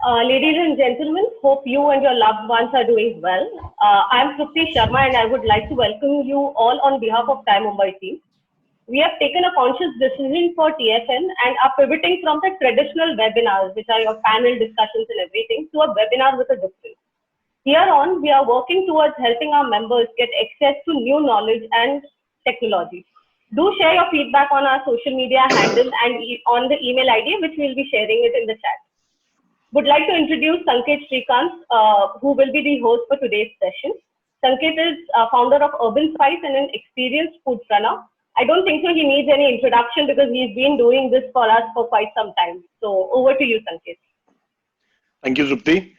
Ladies and gentlemen, hope you and your loved ones are doing well. I'm Trupti Sharma and I would like to welcome you all on behalf of Time Mumbai team. We have taken a conscious decision for TFN and are pivoting from the traditional webinars, which are your panel discussions and everything, to a webinar with a difference. Here on, we are working towards helping our members get access to new knowledge and technology. Do share your feedback on our social media handle and on the email ID, which we'll be sharing it in the chat. Would like to introduce Sanket Shrikanth, who will be the host for today's session. Sanket is founder of Urban Spice and an experienced food runner. I don't think so he needs any introduction because he's been doing this for us for quite some time. So over to you, Sanket. Thank you, Trupti.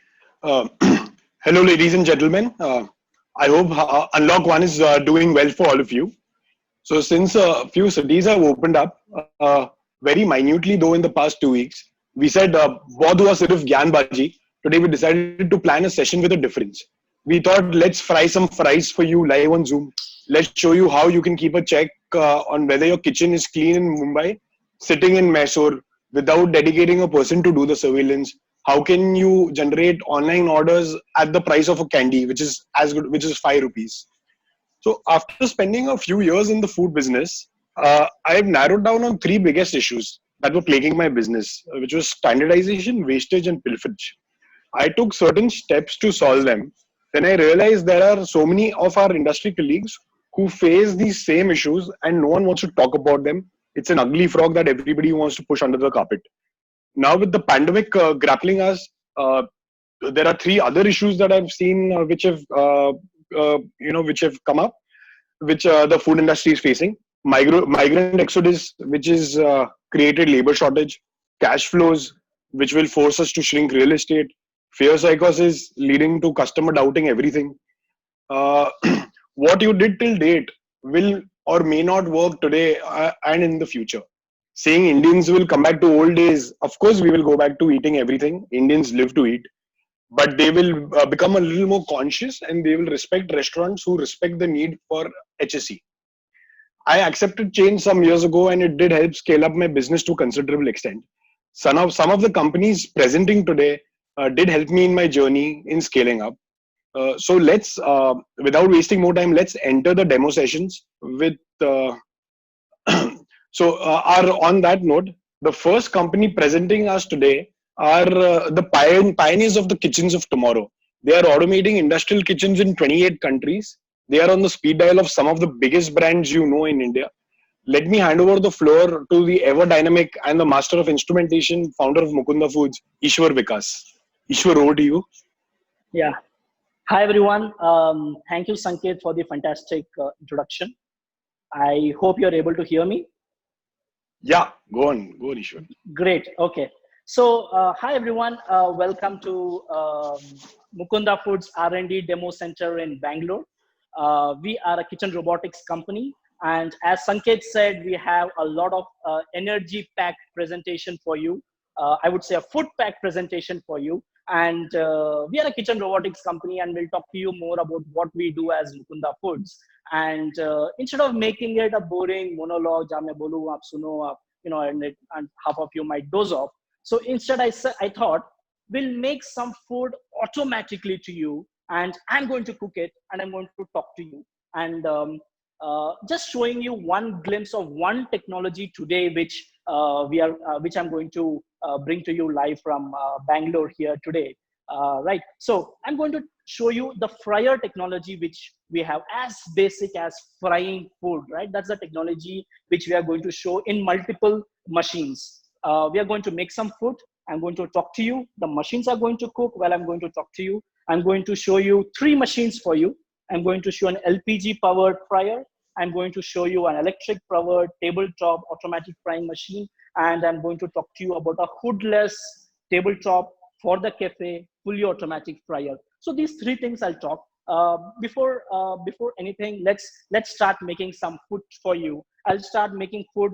Hello, ladies and gentlemen. I hope Unlock One is doing well for all of you. So since a few cities have opened up, very minutely though in the past 2 weeks, we said, "Bahut hua sirf gyanbaji." Today we decided to plan a session with a difference. We thought, let's fry some fries for you live on Zoom. Let's show you how you can keep a check on whether your kitchen is clean in Mumbai, sitting in Mysore, without dedicating a person to do the surveillance. How can you generate online orders at the price of a candy, which is as good, which is 5 rupees. So after spending a few years in the food business, I have narrowed down on 3 biggest issues that were plaguing my business, which was standardization, wastage, and pilferage. I took certain steps to solve them. Then I realized there are so many of our industry colleagues who face these same issues and no one wants to talk about them. It's an ugly frog that everybody wants to push under the carpet. Now with the pandemic grappling us, there are 3 other issues that I've seen which have come up, which the food industry is facing. Migrant exodus, which is created labor shortage, cash flows, which will force us to shrink real estate, fear psychosis leading to customer doubting everything. What you did till date will or may not work today and in the future. Saying Indians will come back to old days, of course we will go back to eating everything. Indians live to eat. But they will become a little more conscious and they will respect restaurants who respect the need for HSE. I accepted change some years ago and it did help scale up my business to a considerable extent. Some of the companies presenting today did help me in my journey in scaling up. So let's, without wasting more time, let's enter the demo sessions with. On that note, the first company presenting us today are the pioneers of the kitchens of tomorrow. They are automating industrial kitchens in 28 countries. They are on the speed dial of some of the biggest brands you know in India. Let me hand over the floor to the ever dynamic and the master of instrumentation, founder of Mukunda Foods, Ishwar Vikas. Ishwar, over to you. Yeah. Hi, everyone. Thank you, Sanket, for the fantastic introduction. I hope you're able to hear me. Yeah, go on, Ishwar. Great. Okay. So, hi, everyone. Welcome to Mukunda Foods R&D Demo Center in Bangalore. We are a kitchen robotics company. And as Sanket said, we have a lot of energy-packed presentation for you. I would say a food-packed presentation for you. And we are a kitchen robotics company, and we'll talk to you more about what we do as Mukunda Foods. And instead of making it a boring monologue, "Jame bolu, aap suno," and half of you might doze off. So instead, I thought we'll make some food automatically to you, and I'm going to cook it, and I'm going to talk to you, and just showing you one glimpse of one technology today, which I'm going to bring to you live from Bangalore here today. Right. So I'm going to show you the fryer technology, which we have as basic as frying food, right? That's the technology which we are going to show in multiple machines. We are going to make some food. I'm going to talk to you. The machines are going to cook while I'm going to talk to you. I'm going to show you 3 machines for you. I'm going to show an LPG powered fryer. I'm going to show you an electric powered tabletop automatic frying machine. And I'm going to talk to you about a hoodless tabletop for the cafe, fully automatic fryer. So these 3 things I'll talk. Before anything, let's start making some food for you. I'll start making food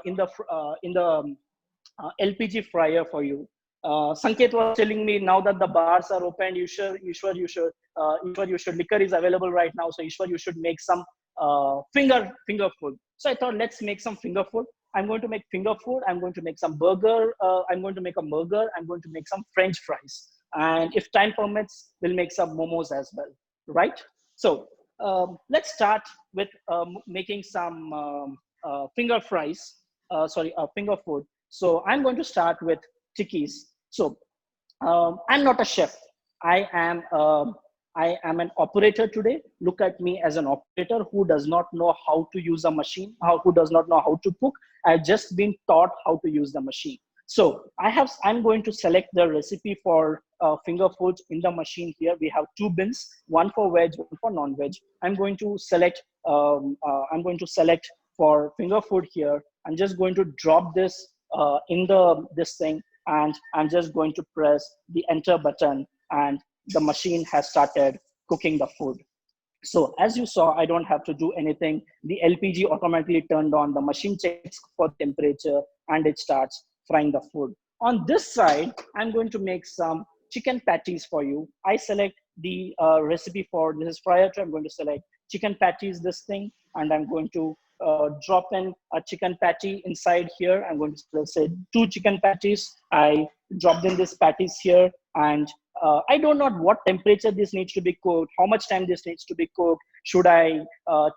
in the LPG fryer for you. Sanket was telling me now that the bars are open, Ishwar, liquor is available right now. So Ishwar, you should make some finger food. So I thought, let's make some finger food. I'm going to make finger food. I'm going to make some burger. I'm going to make a burger. I'm going to make some French fries. And if time permits, we'll make some momos as well, right? So let's start with making some finger fries, finger food. So I'm going to start with tikkies. So I'm not a chef. I am I am an operator today. Look at me as an operator who does not know how to use a machine, who does not know how to cook. I've just been taught how to use the machine. So I'm going to select the recipe for finger foods in the machine here. We have two bins, one for veg, one for non-veg. I'm going to select for finger food here. I'm just going to drop this in this thing, and I'm just going to press the enter button, and the machine has started cooking the food. So as you saw, I don't have to do anything. The LPG automatically turned on, the machine checks for temperature, and it starts frying the food. On this side, I'm going to make some chicken patties for you. I select the recipe for this fryer. I'm going to select chicken patties, this thing, and I'm going to drop in a chicken patty inside here. I'm going to say 2 chicken patties. I dropped in these patties here, and I don't know what temperature this needs to be cooked, how much time this needs to be cooked. Should I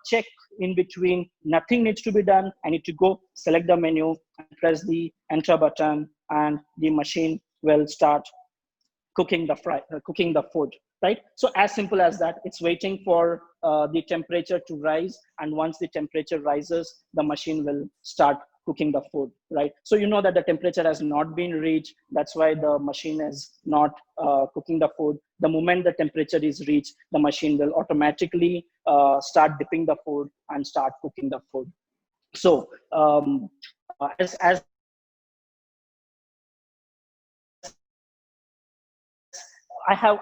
check in between? Nothing needs to be done. I need to go select the menu and press the enter button, and the machine will start cooking the food, right? So as simple as that. It's waiting for the temperature to rise, and once the temperature rises, the machine will start cooking the food, right? So you know that the temperature has not been reached. That's why the machine is not cooking the food. The moment the temperature is reached, the machine will automatically start dipping the food and start cooking the food. So as I have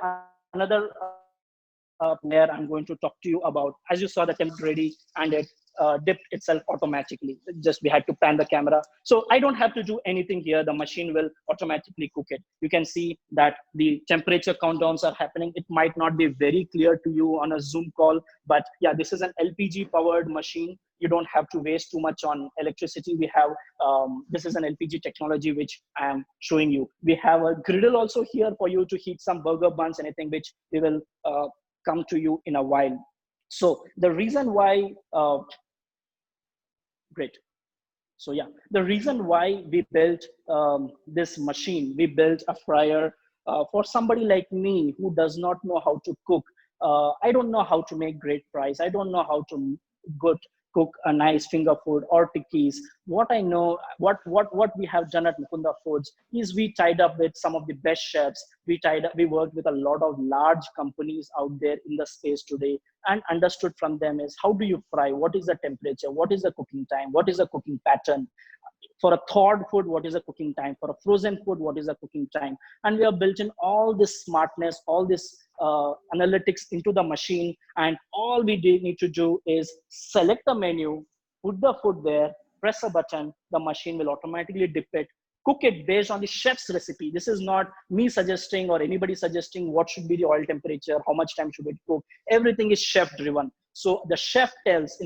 another layer I'm going to talk to you about. As you saw, the temp ready, and it dipped itself automatically. Just we had to pan the camera. So I don't have to do anything here. The machine will automatically cook it. You can see that the temperature countdowns are happening. It might not be very clear to you on a Zoom call, but yeah, this is an LPG powered machine. You don't have to waste too much on electricity. We have, this is an LPG technology, which I am showing you. We have a griddle also here for you to heat some burger buns, anything, which we will come to you in a while. So the reason why, great. So yeah, the reason why we built this machine, we built a fryer for somebody like me who does not know how to cook. I don't know how to make great fries. I don't know how to cook a nice finger food or tikkis. What I know, what we have done at Mukunda Foods is we tied up with some of the best chefs. We worked with a lot of large companies out there in the space today, and understood from them is, how do you fry? What is the temperature? What is the cooking time? What is the cooking pattern? For a thawed food, what is the cooking time? For a frozen food, what is the cooking time? And we have built in all this smartness, all this analytics into the machine. And all we need to do is select the menu, put the food there, press a button, the machine will automatically dip it, cook it based on the chef's recipe. This is not me suggesting or anybody suggesting what should be the oil temperature, how much time should it cook. Everything is chef driven. So the chef tells,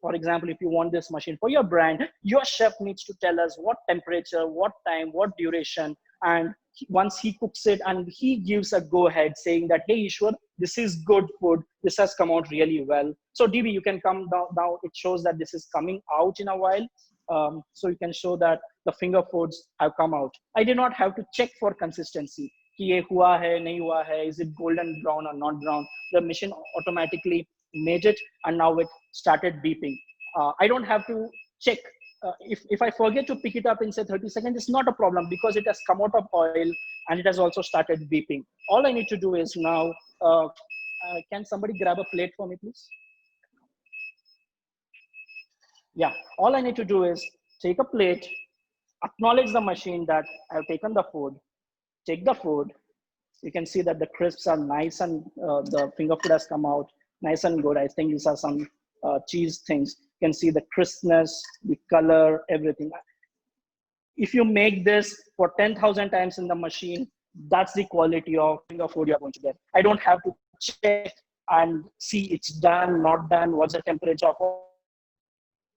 for example, if you want this machine for your brand, your chef needs to tell us what temperature, what time, what duration. And once he cooks it and he gives a go ahead saying that, hey, Ishwar, this is good food. This has come out really well. So DB, you can come down. Now it shows that this is coming out in a while. So you can show that the finger foods have come out. I did not have to check for consistency. Ki ye hua hai, nahi hua hai, is it golden brown or not brown? The machine automatically made it, and now it started beeping. I don't have to check. If I forget to pick it up in say 30 seconds, it's not a problem because it has come out of oil and it has also started beeping. All I need to do is now, can somebody grab a plate for me, please? Yeah, all I need to do is take a plate, acknowledge the machine that I've taken the food, take the food. You can see that the crisps are nice and the finger food has come out nice and good. I think these are some cheese things. You can see the crispness, the color, everything. If you make this for 10,000 times in the machine, that's the quality of finger food you're going to get. I don't have to check and see it's done, not done, what's the temperature of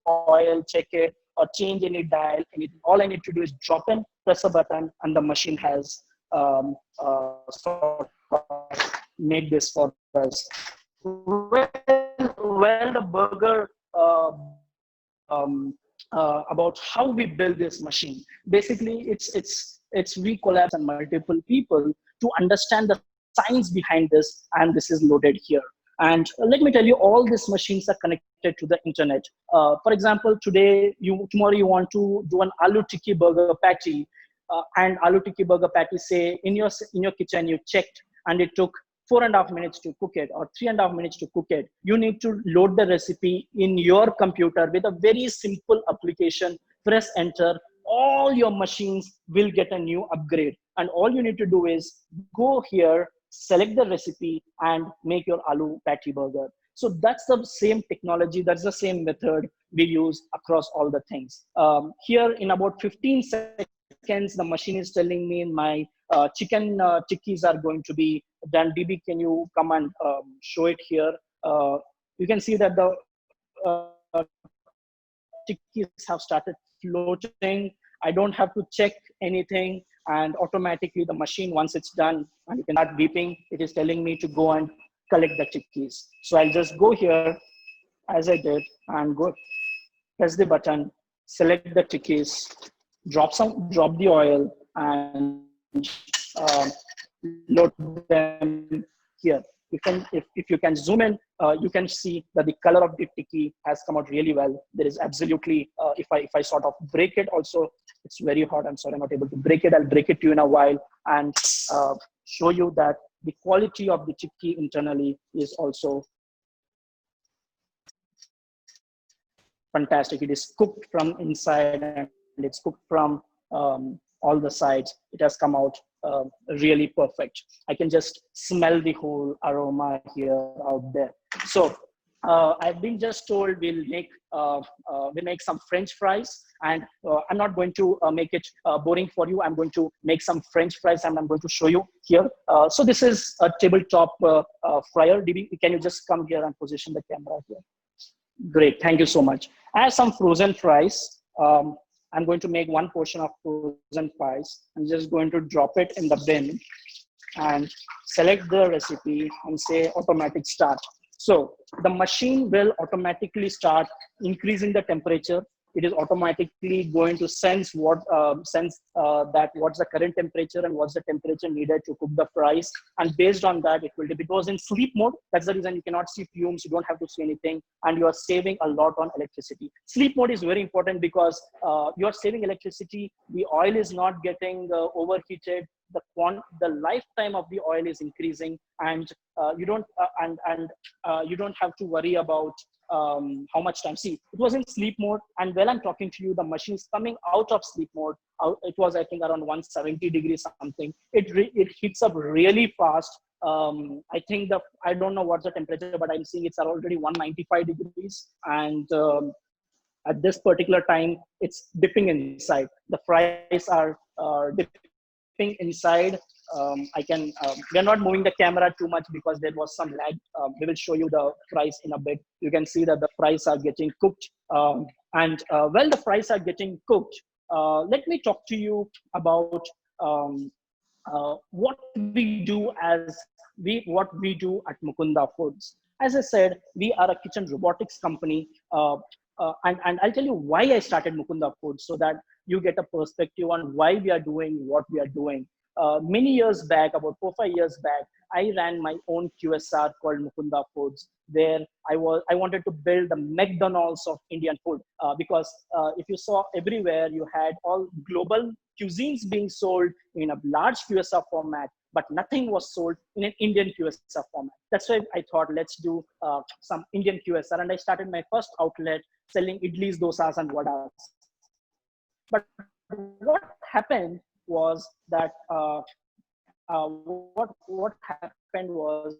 oil, check it, or change any dial, anything. All I need to do is drop in, press a button, and the machine has sort of made this for us. Well, the burger about how we build this machine. Basically, it's we collapse on multiple people to understand the science behind this, and this is loaded here. And let me tell you, all these machines are connected to the internet. For example, tomorrow you want to do an aloo tikki burger patty, and aloo tikki burger patty, say in your kitchen you checked and it took 4.5 minutes to cook it or 3.5 minutes to cook it. You need to load the recipe in your computer with a very simple application. Press enter. All your machines will get a new upgrade. And all you need to do is go here, select the recipe, and make your aloo patty burger. So that's the same technology. That's the same method we use across all the things. Here in about 15 seconds, the machine is telling me my chicken tikkis are going to be done. DB, can you come and show it here? You can see that the tikkis have started floating. I don't have to check anything, and automatically the machine, once it's done, and you can start beeping, it is telling me to go and collect the chickpeas. So I'll just go here as I did and go press the button, select the chickpeas, drop the oil, and load them here. If you can zoom in, you can see that the color of the tikki has come out really well. There is absolutely, if I sort of break it also, it's very hot. I'm sorry, I'm not able to break it. I'll break it to you in a while and show you that the quality of the tikki internally is also fantastic. It is cooked from inside and it's cooked from all the sides. It has come out really perfect. I can just smell the whole aroma here out there. So I've been just told we'll make some French fries, and I'm not going to make it boring for you. I'm going to make some French fries and I'm going to show you here. So this is a tabletop fryer. DB, can you just come here and position the camera here? Great, thank you so much. I have some frozen fries. I'm going to make one portion of frozen fries. I'm just going to drop it in the bin and select the recipe and say automatic start. So the machine will automatically start increasing the temperature. It is automatically going to sense that what's the current temperature and what's the temperature needed to cook the fries. And based on that, it will be, because in sleep mode, that's the reason you cannot see fumes, you don't have to see anything, and you are saving a lot on electricity. Sleep mode is very important because you are saving electricity. The oil is not getting overheated. The lifetime of the oil is increasing, and you don't have to worry about how much time. See, it was in sleep mode, and while I'm talking to you, the machine is coming out of sleep mode. It was, I think, around 170 degrees something. It heats up really fast. I think I don't know what's the temperature, but I'm seeing it's already 195 degrees, and at this particular time, it's dipping inside. The fries are dipping inside. We're not moving the camera too much because there was some lag. We will show you the fries in a bit. You can see that the fries are getting cooked. While the fries are getting cooked, let me talk to you about what we do at Mukunda Foods. As I said, we are a kitchen robotics company. And I'll tell you why I started Mukunda Foods, so that you get a perspective on why we are doing what we are doing. Many years back, about 4-5 years back, I ran my own QSR called Mukunda Foods, where I wanted to build the McDonald's of Indian food, because if you saw everywhere, you had all global cuisines being sold in a large QSR format, but nothing was sold in an Indian QSR format. That's why I thought, let's do some Indian QSR, and I started my first outlet selling idlis, dosas, and vadas. But what happened was that what happened was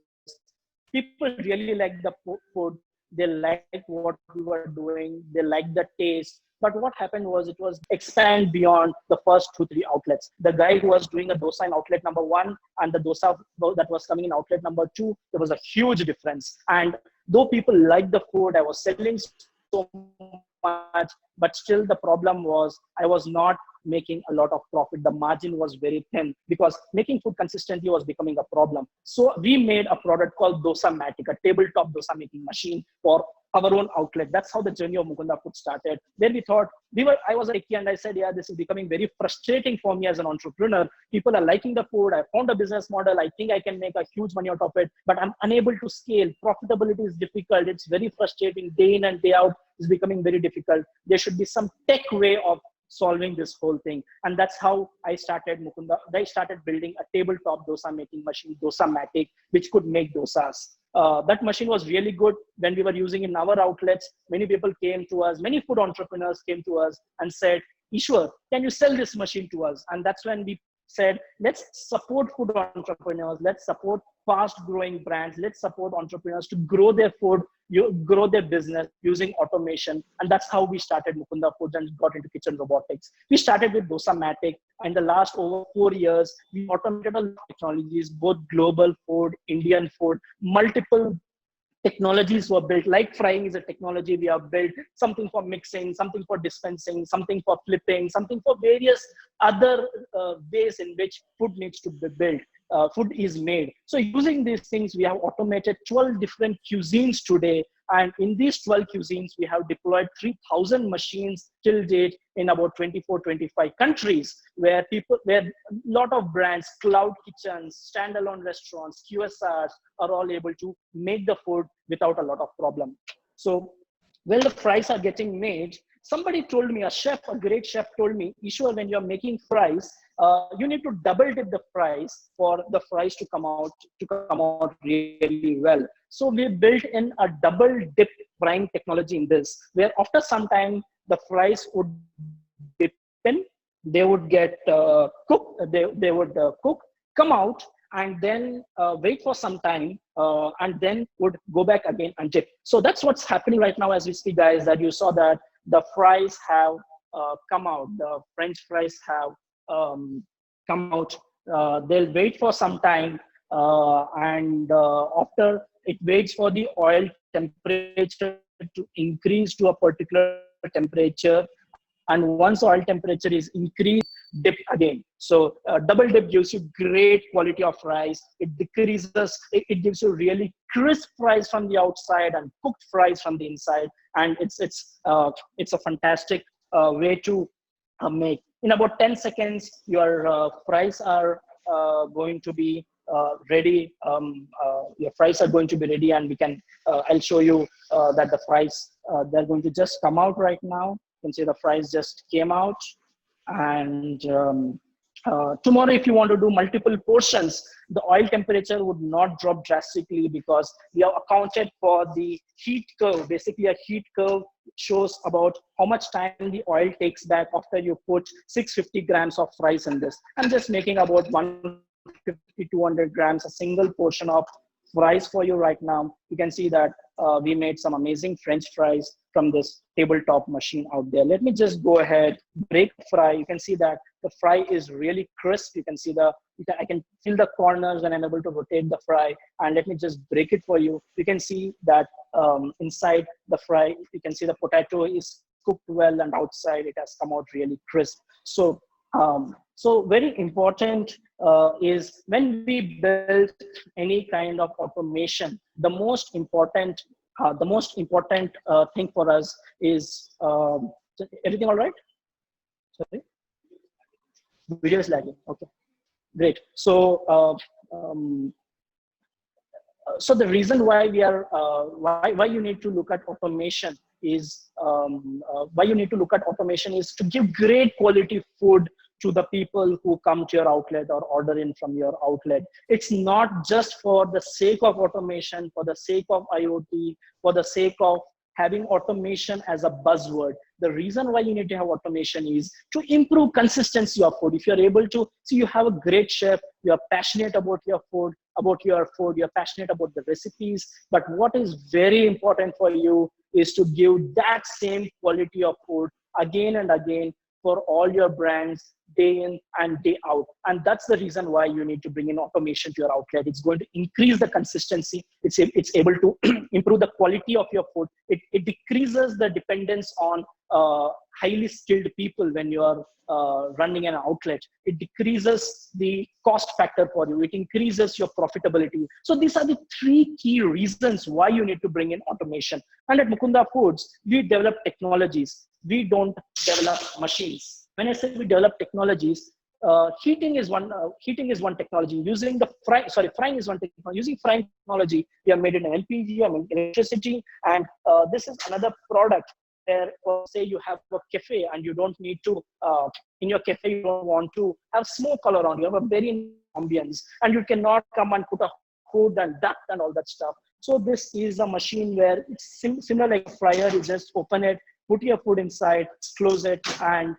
people really liked the food. They liked what we were doing. They liked the taste. But what happened was it was expand beyond the first 2-3 outlets. The guy who was doing a dosa in outlet number 1 and the dosa that was coming in outlet number 2, there was a huge difference. And though people liked the food, I was selling so much, but still the problem was I was not making a lot of profit. The margin was very thin because making food consistently was becoming a problem. So we made a product called Dosa-Matic, a tabletop dosa making machine for our own outlet. That's how the journey of Mukunda Foods started. Where we thought I was a techie and I said, yeah, this is becoming very frustrating for me as an entrepreneur. People are liking the food. I found a business model. I think I can make a huge money out of it, but I'm unable to scale. Profitability is difficult. It's very frustrating. Day in and day out is becoming very difficult. There should be some tech way of solving this whole thing. And that's how I started Mukunda. I started building a tabletop dosa making machine, Dosa-Matic, which could make dosas. That machine was really good when we were using in our outlets. Many people came to us, many food entrepreneurs came to us and said, Ishwar, can you sell this machine to us? And that's when we said, let's support food entrepreneurs, let's support fast growing brands, let's support entrepreneurs to grow their food, grow their business using automation. And that's how we started Mukunda Foods and got into kitchen robotics. We started with Dosa-Matic. In the last over 4 years, we automated a lot of technologies, both global food, Indian food, multiple technologies were built. Like frying is a technology we have built, something for mixing, something for dispensing, something for flipping, something for various other ways in which food needs to be built. Food is made. So using these things, we have automated 12 different cuisines today. And in these 12 cuisines, we have deployed 3,000 machines till date in about 24, 25 countries where a lot of brands, cloud kitchens, standalone restaurants, QSRs are all able to make the food without a lot of problem. So when the fries are getting made, somebody told me, a great chef told me, Ishwar, when you're making fries, you need to double dip the fries for the fries to come out really well. So we built in a double dip frying technology in this, where after some time the fries would dip in, they would get cooked, they would cook, come out, and then wait for some time, and then would go back again and dip. So that's what's happening right now as we speak, guys. That you saw that the fries have come out, the French fries have come out. They'll wait for some time, and after it waits for the oil temperature to increase to a particular temperature, and once oil temperature is increased, dip again. So double dip gives you great quality of fries. It decreases, it gives you really crisp fries from the outside and cooked fries from the inside, and it's a fantastic way to make. In about 10 seconds, your fries are going to be ready. Your fries are going to be ready, and we can. I'll show you that the fries they're going to just come out right now. You can see the fries just came out, and tomorrow, if you want to do multiple portions, the oil temperature would not drop drastically because we have accounted for the heat curve. Basically, a heat curve shows about how much time the oil takes back after you put 650 grams of fries in this. I'm just making about 150, 200 grams, a single portion of fries for you right now. You can see that we made some amazing French fries from this tabletop machine out there. Let me just go ahead, break the fry. You can see that the fry is really crisp. You can see I can feel the corners when I'm able to rotate the fry. And let me just break it for you. You can see that inside the fry, you can see the potato is cooked well, and outside it has come out really crisp. So very important is when we build any kind of automation, the most important thing for us is everything all right? Sorry, video is lagging. Okay, great. So so the reason why we are why you need to look at automation is to give great quality food to the people who come to your outlet or order in from your outlet. It's not just for the sake of automation, for the sake of IoT, for the sake of having automation as a buzzword. The reason why you need to have automation is to improve consistency of food. If you're able to see, you have a great chef, you're passionate about your food, you're passionate about the recipes, but what is very important for you is to give that same quality of food again and again for all your brands day in and day out. And that's the reason why you need to bring in automation to your outlet. It's going to increase the consistency. It's able to improve the quality of your food. It decreases the dependence on highly skilled people when you are running an outlet. It decreases the cost factor for you. It increases your profitability. So these are the three key reasons why you need to bring in automation. And at Mukunda Foods, we develop technologies. We don't develop machines. When I say we develop technologies, heating is one technology. Using the frying is one technology. Using frying technology, we have made it in LPG, electricity, and this is another product where, say, you have a cafe and you don't need to in your cafe you don't want to have smoke all around. You have a very ambience, and you cannot come and put a hood and duct and all that stuff. So this is a machine where it's similar like a fryer. You just open it, put your food inside, close it, and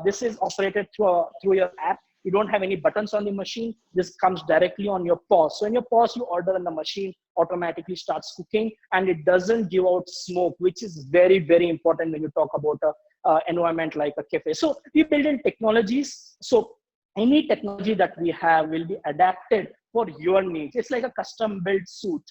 this is operated through your app. You don't have any buttons on the machine. This comes directly on your POS. So in your POS, you order and the machine automatically starts cooking, and it doesn't give out smoke, which is very, very important when you talk about a environment like a cafe. So we build in technologies. So any technology that we have will be adapted for your needs. It's like a custom built suit.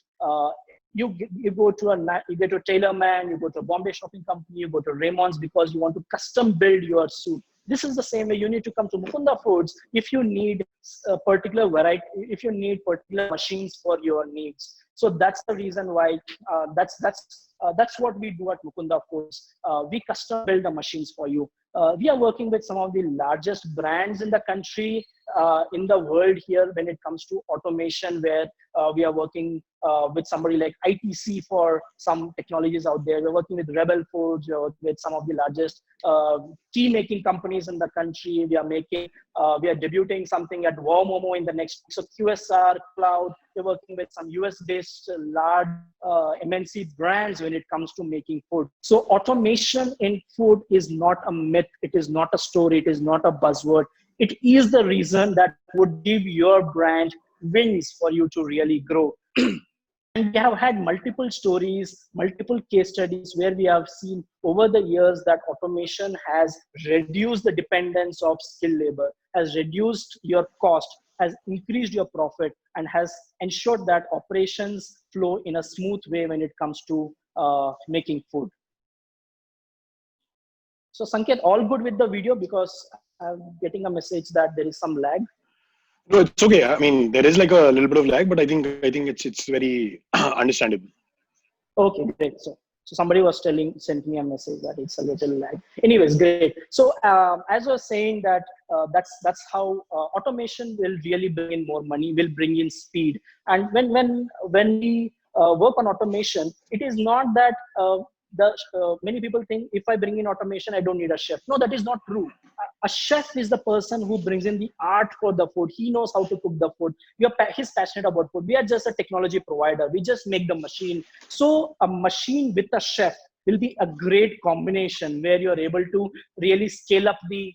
You go to a tailor man, you go to a Bombay shopping company, you go to Raymond's because you want to custom build your suit. This is the same way you need to come to Mukunda Foods if you need a particular variety, if you need particular machines for your needs. So that's the reason why that's what we do at Mukunda Foods. We custom build the machines for you. We are working with some of the largest brands in the country, in the world here when it comes to automation, where we are working with somebody like ITC for some technologies out there. We're working with Rebel Foods. We're working with some of the largest tea making companies in the country. We are debuting something at Wow in the next week. So QSR, Cloud, we're working with some US-based large MNC brands when it comes to making food. So automation in food is not a myth. It is not a story. It is not a buzzword. It is the reason that would give your brand wings for you to really grow. And we have had multiple stories, multiple case studies where we have seen over the years that automation has reduced the dependence of skilled labor, has reduced your cost, has increased your profit, and has ensured that operations flow in a smooth way when it comes to making food. So Sanket, all good with the video, because I'm getting a message that there is some lag. No, it's okay. I mean, there is like a little bit of lag, but I think it's very understandable. Okay, great. So somebody was sent me a message that it's a little lag. Anyways, great. So as I was saying that that's how automation will really bring in more money, will bring in speed. And when we work on automation, it is not that many people think if I bring in automation, I don't need a chef. No, that is not true. A chef is the person who brings in the art for the food. He knows how to cook the food. He's passionate about food. We are just a technology provider. We just make the machine. So a machine with a chef will be a great combination where you're able to really scale up the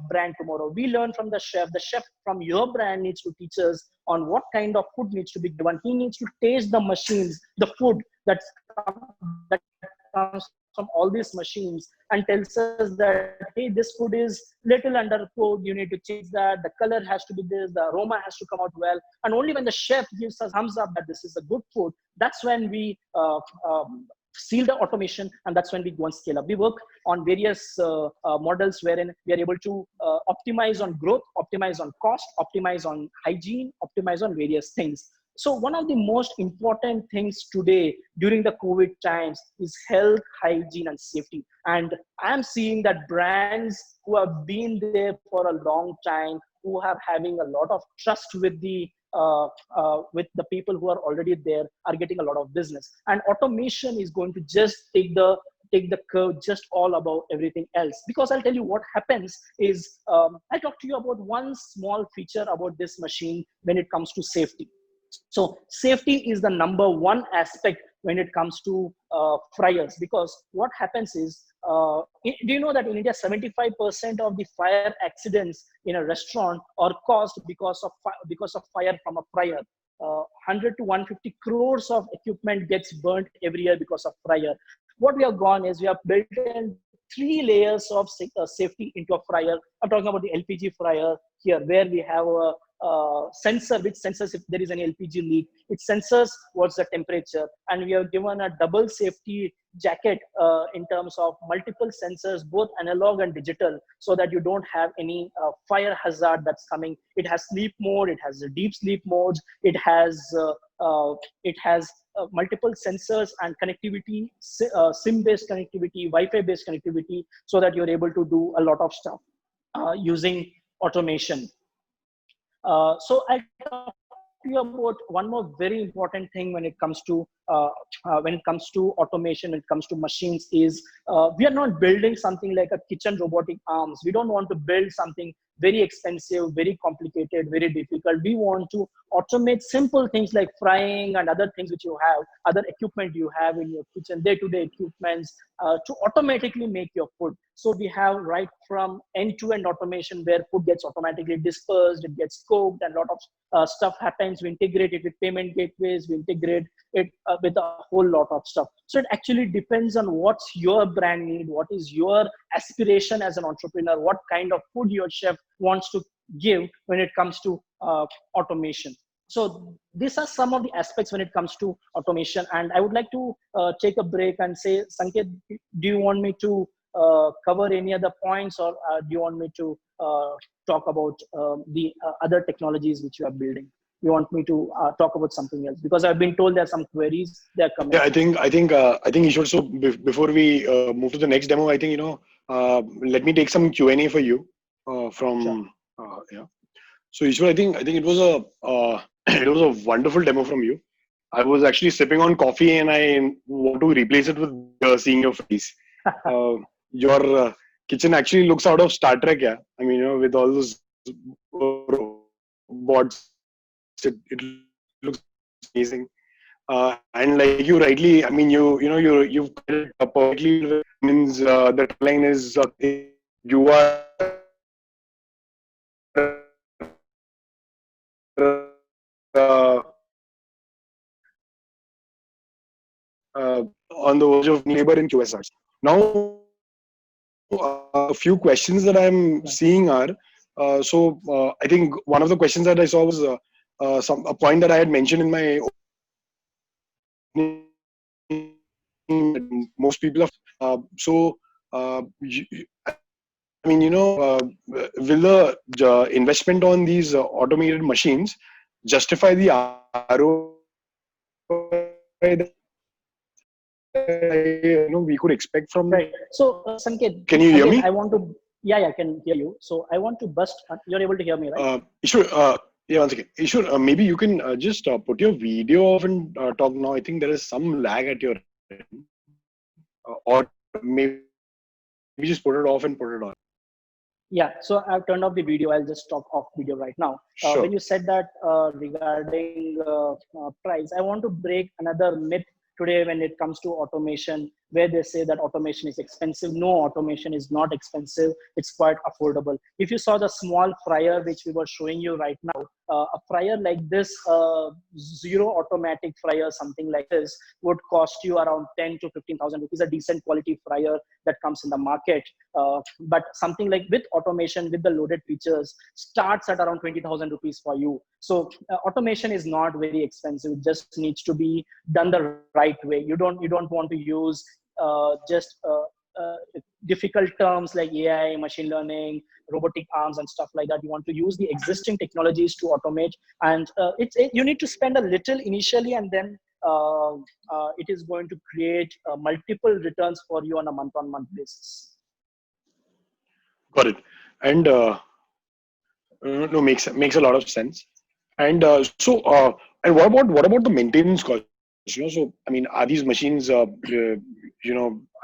brand tomorrow. We learn from the chef. The chef from your brand needs to teach us on what kind of food needs to be given. He needs to taste the machines, the food that comes from all these machines, and tells us that, hey, this food is little undercooked, you need to change that, the color has to be this, the aroma has to come out well. And only when the chef gives us thumbs up that this is a good food, that's when we seal the automation, and that's when we go and scale up. We work on various models wherein we are able to optimize on growth, optimize on cost, optimize on hygiene, optimize on various things. So one of the most important things today during the COVID times is health, hygiene, and safety. And I'm seeing that brands who have been there for a long time, who are having a lot of trust with the people who are already there, are getting a lot of business. And automation is going to just take the curve just all about everything else. Because I'll tell you what happens is, I'll talk to you about one small feature about this machine when it comes to safety. So safety is the number one aspect when it comes to fryers, because what happens is, do you know that in India, 75% of the fire accidents in a restaurant are caused because of fire from a fryer. 100 to 150 crores of equipment gets burnt every year because of fryer. What we have gone is we have built in three layers of safety into a fryer. I'm talking about the LPG fryer here, where we have a sensor which senses if there is any LPG leak. It senses what's the temperature, and we have given a double safety jacket in terms of multiple sensors, both analog and digital, so that you don't have any fire hazard that's coming. It has sleep mode, it has deep sleep modes, it has multiple sensors and connectivity, SIM-based connectivity, Wi-Fi-based connectivity, so that you're able to do a lot of stuff using automation. So I'll talk to you about one more very important thing when it comes to automation, when it comes to machines, is we are not building something like a kitchen robotic arms. We don't want to build something very expensive, very complicated, very difficult. We want to automate simple things like frying and other things which you have, other equipment you have in your kitchen, day-to-day equipments, to automatically make your food. So we have right from end-to-end automation, where food gets automatically dispersed, it gets cooked, and a lot of stuff happens. We integrate it with payment gateways, we integrate it with a whole lot of stuff. So it actually depends on what's your brand need, what is your aspiration as an entrepreneur, what kind of food your chef wants to give when it comes to automation. So these are some of the aspects when it comes to automation. And I would like to take a break and say, Sanket, do you want me to cover any other points, or do you want me to talk about the other technologies which you are building? You want me to talk about something else? Because I've been told there are some queries that are coming. Yeah, I think you should. So before we move to the next demo, I think let me take some Q&A for you from Sure. yeah. So Ishwar, I think it was a it was a wonderful demo from you. I was actually sipping on coffee and I want to replace it with seeing your face. Your kitchen actually looks out of Star Trek, yeah. I mean, with all those robots, it looks amazing. And like you rightly, I mean, you've cut it perfectly. Means the line is you are uh, on the verge of labor in QSRs. Now, a few questions that I'm seeing are, I think one of the questions that I saw was a point that I had mentioned in my most people have. I mean, will the investment on these automated machines justify the ROI we could expect from them? Right. So Sanket, can you hear me? I want to. Yeah, I can hear you. So I want to bust. You're able to hear me, right? Sure. Yeah, one second. Sure. Maybe you can just put your video off and talk now. I think there is some lag at your end. Or maybe just put it off and put it on. Yeah, so I've turned off the video. I'll just stop off video right now. Sure. When you said that regarding price, I want to break another myth today when it comes to automation, where they say that automation is expensive. No, automation is not expensive. It's quite affordable. If you saw the small fryer which we were showing you right now, a fryer like this, zero automatic fryer, something like this, would cost you around 10 to 15,000 rupees, a decent quality fryer that comes in the market. But something like with automation, with the loaded features, starts at around 20,000 rupees for you. So automation is not very expensive. It just needs to be done the right way. You don't want to use difficult terms like AI, machine learning, robotic arms, and stuff like that. You want to use the existing technologies to automate, and you need to spend a little initially, and then it is going to create multiple returns for you on a month-on-month basis. Got it. And no, makes a lot of sense. And and what about the maintenance cost? So I mean, are these machines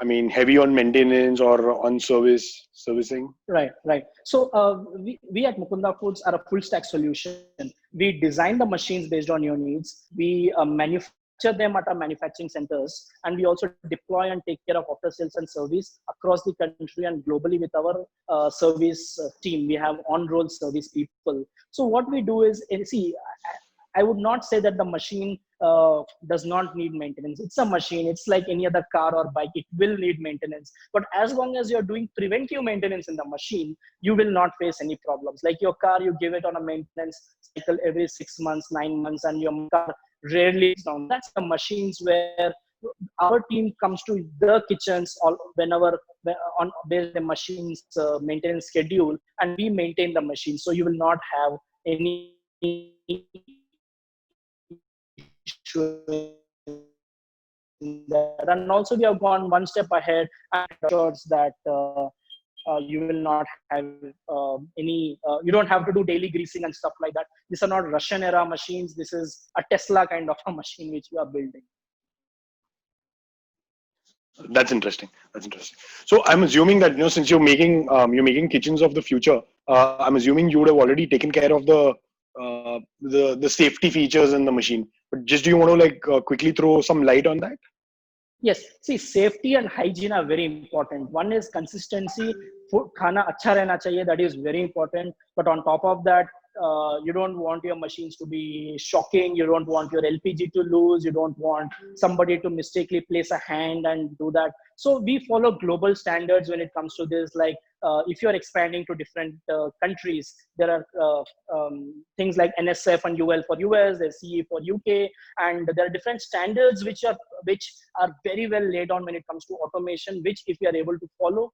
I mean, heavy on maintenance or on servicing? Right. So we at Mukunda Foods are a full stack solution. We design the machines based on your needs. We manufacture them at our manufacturing centers, and we also deploy and take care of after sales and service across the country and globally with our service team. We have on-roll service people. So what we do is, see, I would not say that the machine does not need maintenance. It's a machine. It's like any other car or bike. It will need maintenance. But as long as you're doing preventive maintenance in the machine, you will not face any problems. Like your car, you give it on a maintenance cycle every 6 months, 9 months, and your car rarely is down. That's the machines where our team comes to the kitchens all whenever on based the machines maintenance schedule, and we maintain the machine, so you will not have any issue in that. And also we have gone one step ahead and ensures that you will not have you don't have to do daily greasing and stuff like that. These are not Russian era machines. This is a Tesla kind of a machine which we are building. That's interesting. That's interesting. So I'm assuming that, since you're making kitchens of the future, I'm assuming you would have already taken care of the safety features in the machine. But just, do you want to quickly throw some light on that? Yes. See, safety and hygiene are very important. One is consistency. Food khana acha rehna chahiye. That is very important. But on top of that, you don't want your machines to be shocking. You don't want your LPG to lose. You don't want somebody to mistakenly place a hand and do that. So we follow global standards when it comes to this. Like if you're expanding to different countries, there are things like NSF and UL for US, there's CE for UK, and there are different standards which are very well laid on when it comes to automation, which if you are able to follow,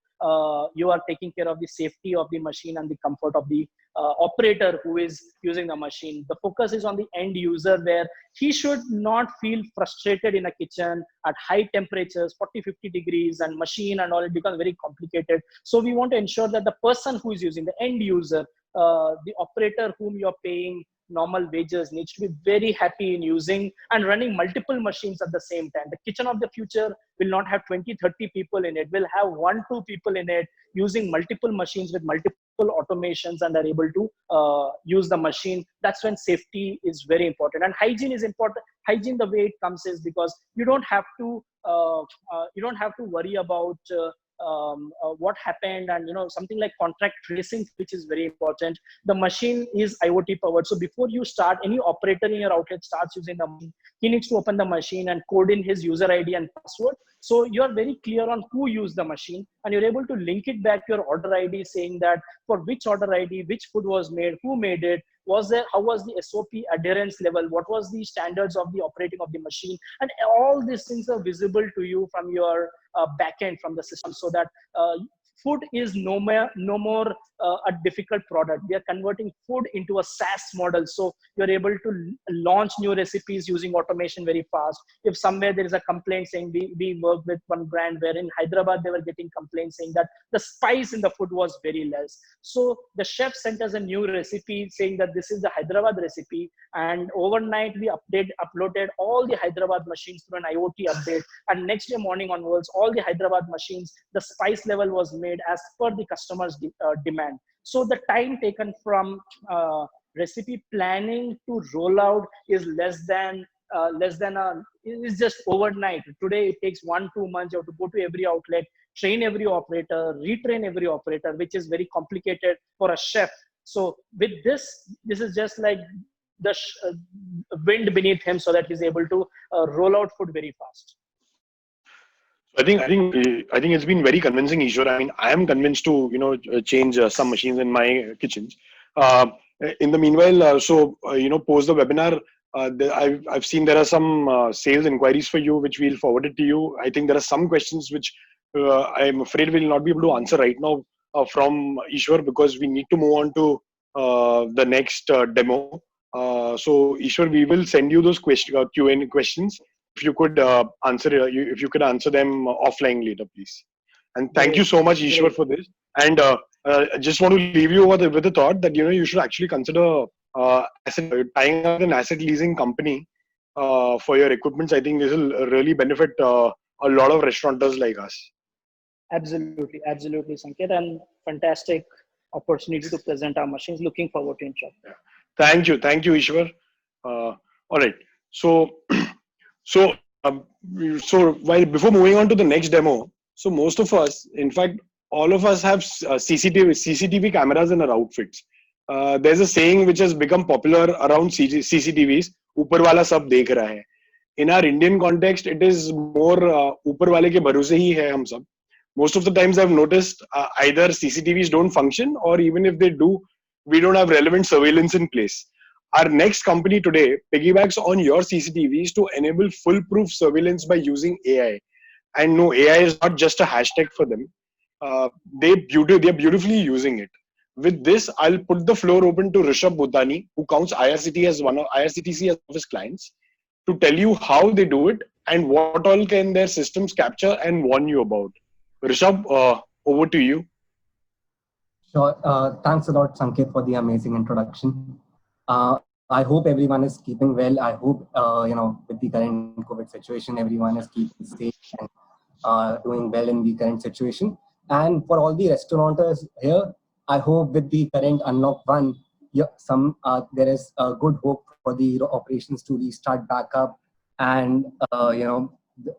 you are taking care of the safety of the machine and the comfort of the operator who is using the machine. The focus is on the end user, where he should not feel frustrated in a kitchen at high temperatures, 40-50 degrees, and machine and all. It becomes very complicated. So we want to ensure that the person who is using, the end user, the operator whom you're paying normal wages, needs to be very happy in using and running multiple machines at the same time. The kitchen of the future will not have 20-30 people in it. We'll have 1-2 people in it using multiple machines with multiple automations, and are able to use the machine. That's when safety is very important, and hygiene is important. Hygiene, the way it comes is because you don't have to worry about what happened, and something like contract tracing, which is very important. The machine is IoT powered, so before you start, any operator in your outlet starts using the machine, he needs to open the machine and code in his user ID and password. So you are very clear on who used the machine, and you're able to link it back to your order ID, saying that for which order ID, which food was made, who made it, how was the SOP adherence level, what was the standards of the operating of the machine, and all these things are visible to you from your backend, from the system, so that food is no more a difficult product. We are converting food into a SaaS model, so you're able to launch new recipes using automation very fast. If somewhere there is a complaint saying, we work with one brand where in Hyderabad they were getting complaints saying that the spice in the food was very less, so the chef sent us a new recipe saying that this is the Hyderabad recipe, and overnight we uploaded all the Hyderabad machines through an IoT update, and next day morning onwards, all the Hyderabad machines, the spice level was made as per the customer's demand. So the time taken from recipe planning to rollout is is just overnight. Today it takes 1-2 months. You have to go to every outlet, train every operator, retrain every operator, which is very complicated for a chef. So with this is just like the wind beneath him, so that he's able to roll out food very fast. I think it's been very convincing, Ishwar. I mean, I am convinced to change some machines in my kitchens. In the meanwhile, post the webinar, I've seen there are some sales inquiries for you, which we'll forward it to you. I think there are some questions which I'm afraid we'll not be able to answer right now from Ishwar, because we need to move on to the next demo. So Ishwar, we will send you those Q&A questions. If you could answer them offline later, please. And thank you so much, Ishwar, for this. And I just want to leave you with the thought that you should actually consider tying up an asset leasing company for your equipment. I think this will really benefit a lot of restaurateurs like us. Absolutely, Sanket, and fantastic opportunity to present our machines. Looking forward to interact. Yeah. Thank you, Ishwar. All right. So while before moving on to the next demo, so most of us, in fact, all of us have CCTV cameras in our outfits. There's a saying which has become popular around CCTVs, "Upar wala sab dekh raha hai." in our Indian context, it is more ऊपर वाले के भरोसे ही है हम सब. Most of the times I've noticed either CCTVs don't function, or even if they do, we don't have relevant surveillance in place. Our next company today piggybacks on your CCTVs to enable foolproof surveillance by using AI. And no, AI is not just a hashtag for them. They're beautifully using it. With this, I'll put the floor open to Rishabh Bhutani, who counts IRCTC as one of his clients, to tell you how they do it and what all can their systems capture and warn you about. Rishabh, over to you. Sure. Thanks a lot, Sanket, for the amazing introduction. I hope everyone is keeping well. I hope, with the current COVID situation, everyone is keeping safe and doing well in the current situation. And for all the restaurateurs here, I hope with the current unlock one, there is a good hope for the operations to restart back up. And,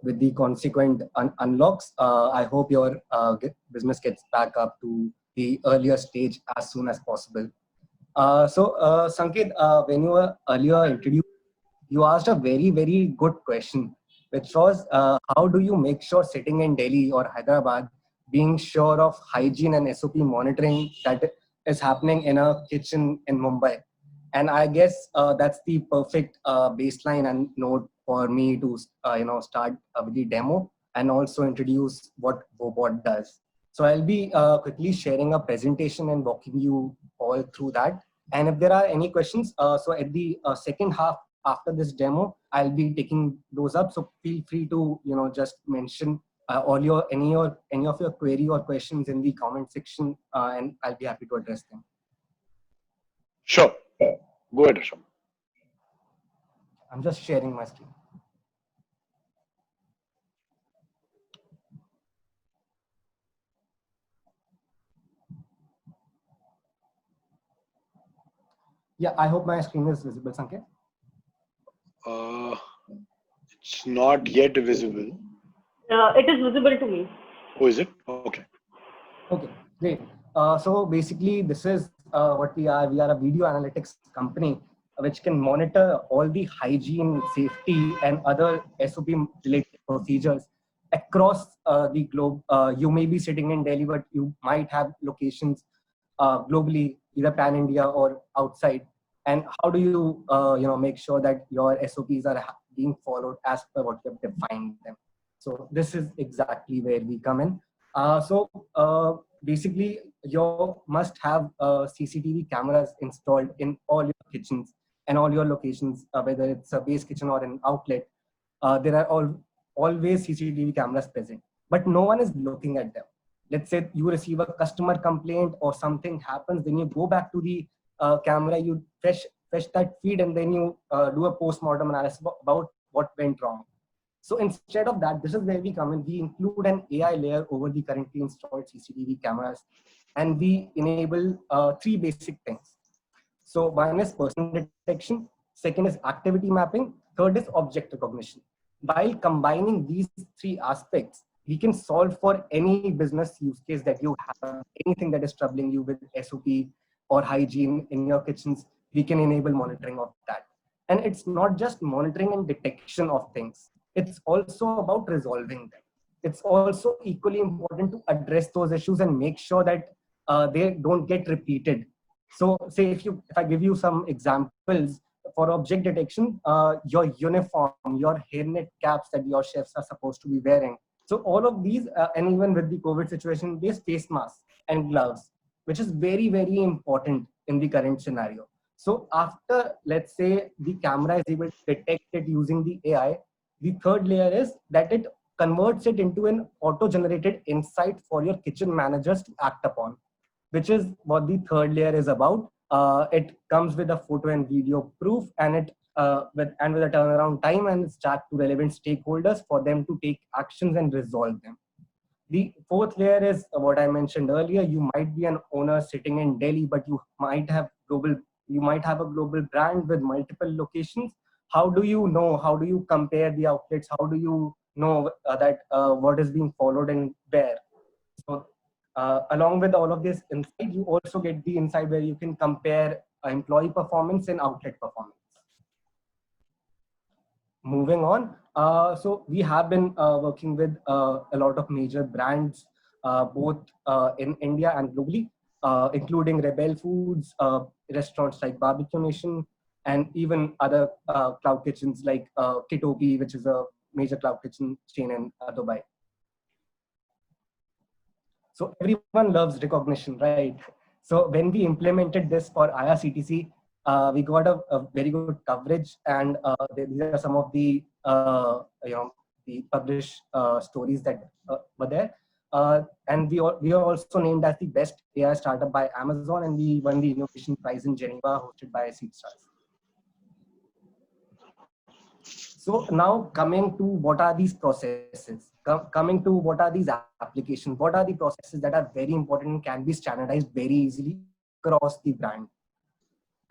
with the consequent unlocks, I hope your business gets back up to the earlier stage as soon as possible. Sanket, when you were earlier introduced, you asked a very, very good question, which was how do you make sure sitting in Delhi or Hyderabad, being sure of hygiene and SOP monitoring that is happening in a kitchen in Mumbai? And I guess that's the perfect baseline and note for me to start with the demo and also introduce what Wobot does. So I'll be quickly sharing a presentation and walking you all through that. And if there are any questions, so at the second half after this demo, I'll be taking those up. So feel free to just mention any of your query or questions in the comment section, and I'll be happy to address them. Sure. Go ahead, Rishabh. I'm just sharing my screen. Yeah, I hope my screen is visible, Sanket. It's not yet visible. It is visible to me. Oh, is it? Okay. Okay, great. So basically, this is what we are. We are a video analytics company which can monitor all the hygiene, safety, and other SOP related procedures across the globe. You may be sitting in Delhi, but you might have locations globally, either pan India or outside. And how do you make sure that your SOPs are being followed as per what you have defined them? So this is exactly where we come in. Basically, you must have CCTV cameras installed in all your kitchens and all your locations, whether it's a base kitchen or an outlet. There are always CCTV cameras present, but no one is looking at them. Let's say you receive a customer complaint or something happens, then you go back to the camera, you fetch that feed, and then you do a post-mortem analysis about what went wrong. So instead of that, this is where we come in. We include an AI layer over the currently installed CCTV cameras, and we enable three basic things. So one is person detection, second is activity mapping, third is object recognition. By combining these three aspects, we can solve for any business use case that you have, anything that is troubling you with SOP or hygiene in your kitchens. We can enable monitoring of that. And it's not just monitoring and detection of things. It's also about resolving them. It's also equally important to address those issues and make sure that they don't get repeated. So say if I give you some examples for object detection, your uniform, your hairnet caps that your chefs are supposed to be wearing. So all of these, and even with the COVID situation, there's face masks and gloves, which is very, very important in the current scenario. So after, let's say, the camera is able to detect it using the AI, the third layer is that it converts it into an auto-generated insight for your kitchen managers to act upon, which is what the third layer is about. It comes with a photo and video proof, and with a turnaround time, and it's tagged to relevant stakeholders for them to take actions and resolve them. The fourth layer is what I mentioned earlier. You might be an owner sitting in Delhi, but you might have a global brand with multiple locations. How do you know? How do you compare the outlets? How do you know that what is being followed and where? So along with all of this insight, you also get the insight where you can compare employee performance and outlet performance. moving on, so we have been working with a lot of major brands, both in India and globally, including Rebel Foods, restaurants like Barbecue Nation, and even other cloud kitchens like Kitopi, which is a major cloud kitchen chain in Dubai. So everyone loves recognition, right? So when we implemented this for IRCTC, we got a very good coverage, and these are some of the the published stories that were there. And we are also named as the best AI startup by Amazon, and we won the innovation prize in Geneva, hosted by Seedstars. So now coming to what are these processes, coming to what are these applications, what are the processes that are very important and can be standardized very easily across the brand.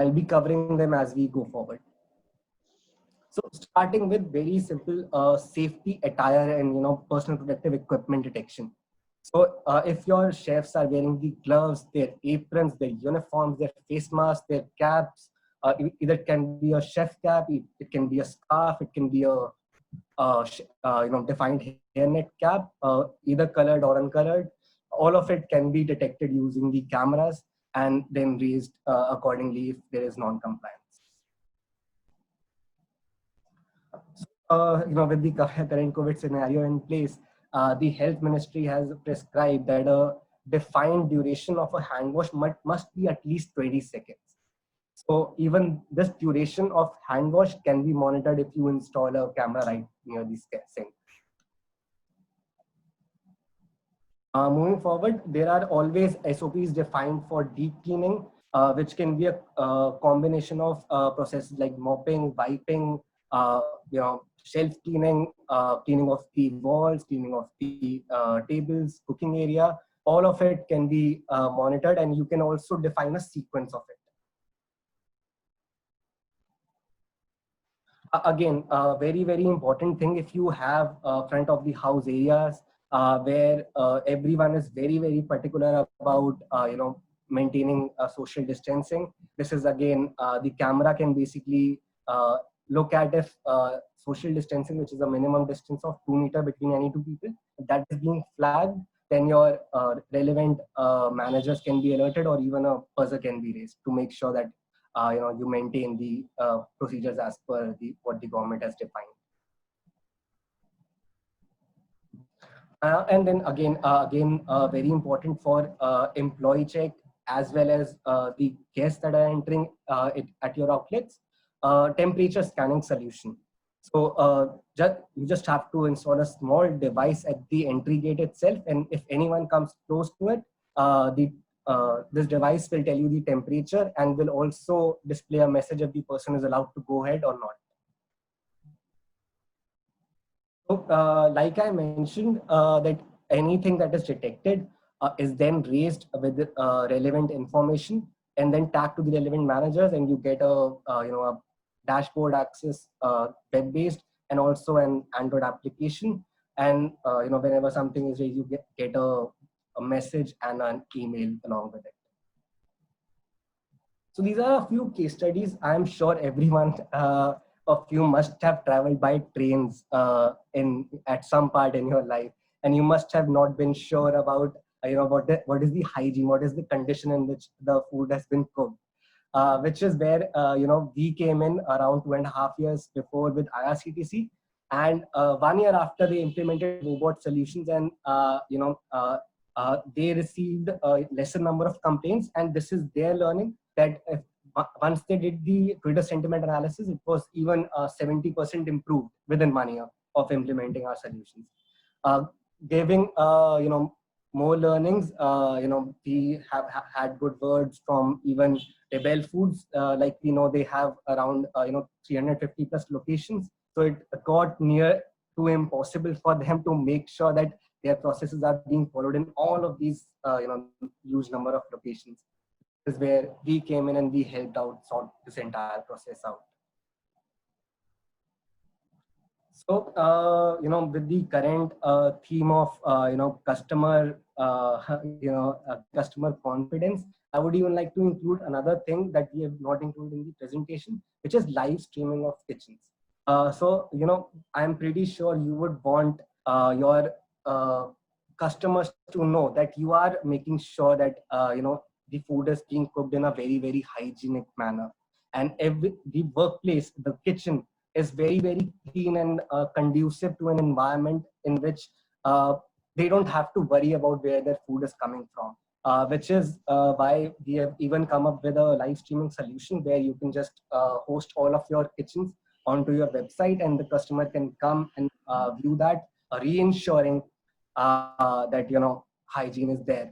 I'll be covering them as we go forward. So starting with very simple safety attire and personal protective equipment detection. So if your chefs are wearing the gloves, their aprons, their uniforms, their face masks, their caps, either it can be a chef cap, it can be a scarf, it can be a defined hairnet cap, either colored or uncolored. All of it can be detected using the cameras and then raised accordingly if there is non-compliance. With the current COVID scenario in place, the health ministry has prescribed that a defined duration of a hand wash must be at least 20 seconds. So even this duration of hand wash can be monitored if you install a camera right near the sink. Moving forward, there are always SOPs defined for deep cleaning, which can be a combination of processes like mopping, wiping, shelf cleaning, cleaning of the walls, cleaning of the tables, cooking area. All of it can be monitored, and you can also define a sequence of it. Again, a very important thing, if you have front of the house areas where everyone is very particular about maintaining social distancing. This is again, the camera can basically look at if social distancing, which is a minimum distance of 2 meters between any two people, if that is being flagged, then your relevant managers can be alerted, or even a buzzer can be raised to make sure that you maintain the procedures as per what the government has defined. And then again, very important for employee check as well as the guests that are entering it at your outlets, temperature scanning solution. So you just have to install a small device at the entry gate itself, and if anyone comes close to it, this device will tell you the temperature and will also display a message if the person is allowed to go ahead or not. So, like I mentioned, that anything that is detected is then raised with relevant information and then tagged to the relevant managers, and you get a dashboard access, web-based, and also an Android application. And whenever something is raised, you get a message and an email along with it. So these are a few case studies. I'm sure everyone of you must have traveled by trains at some part in your life, and you must have not been sure about what is the hygiene, what is the condition in which the food has been cooked. Which is where we came in around 2.5 years before with IRCTC, and 1 year after they implemented Wobot solutions, and they received a lesser number of complaints, and this is their learning that once they did the Twitter sentiment analysis, it was even 70% improved within 1 year of implementing our solutions. Giving more learnings, we have had good words from even Rebel Foods. Like we know, they have around 350 plus locations, so it got near to impossible for them to make sure that their processes are being followed in all of these huge number of locations. This is where we came in and we helped out sort this entire process out. So, with the current theme of, customer, customer confidence, I would even like to include another thing that we have not included in the presentation, which is live streaming of kitchens. So, I'm pretty sure you would want your uh, customers to know that you are making sure that, the food is being cooked in a very, very hygienic manner. And the workplace, the kitchen is very, very clean and conducive to an environment in which they don't have to worry about where their food is coming from. Which is why we have even come up with a live streaming solution where you can just host all of your kitchens onto your website, and the customer can come and view that, reinsuring that hygiene is there,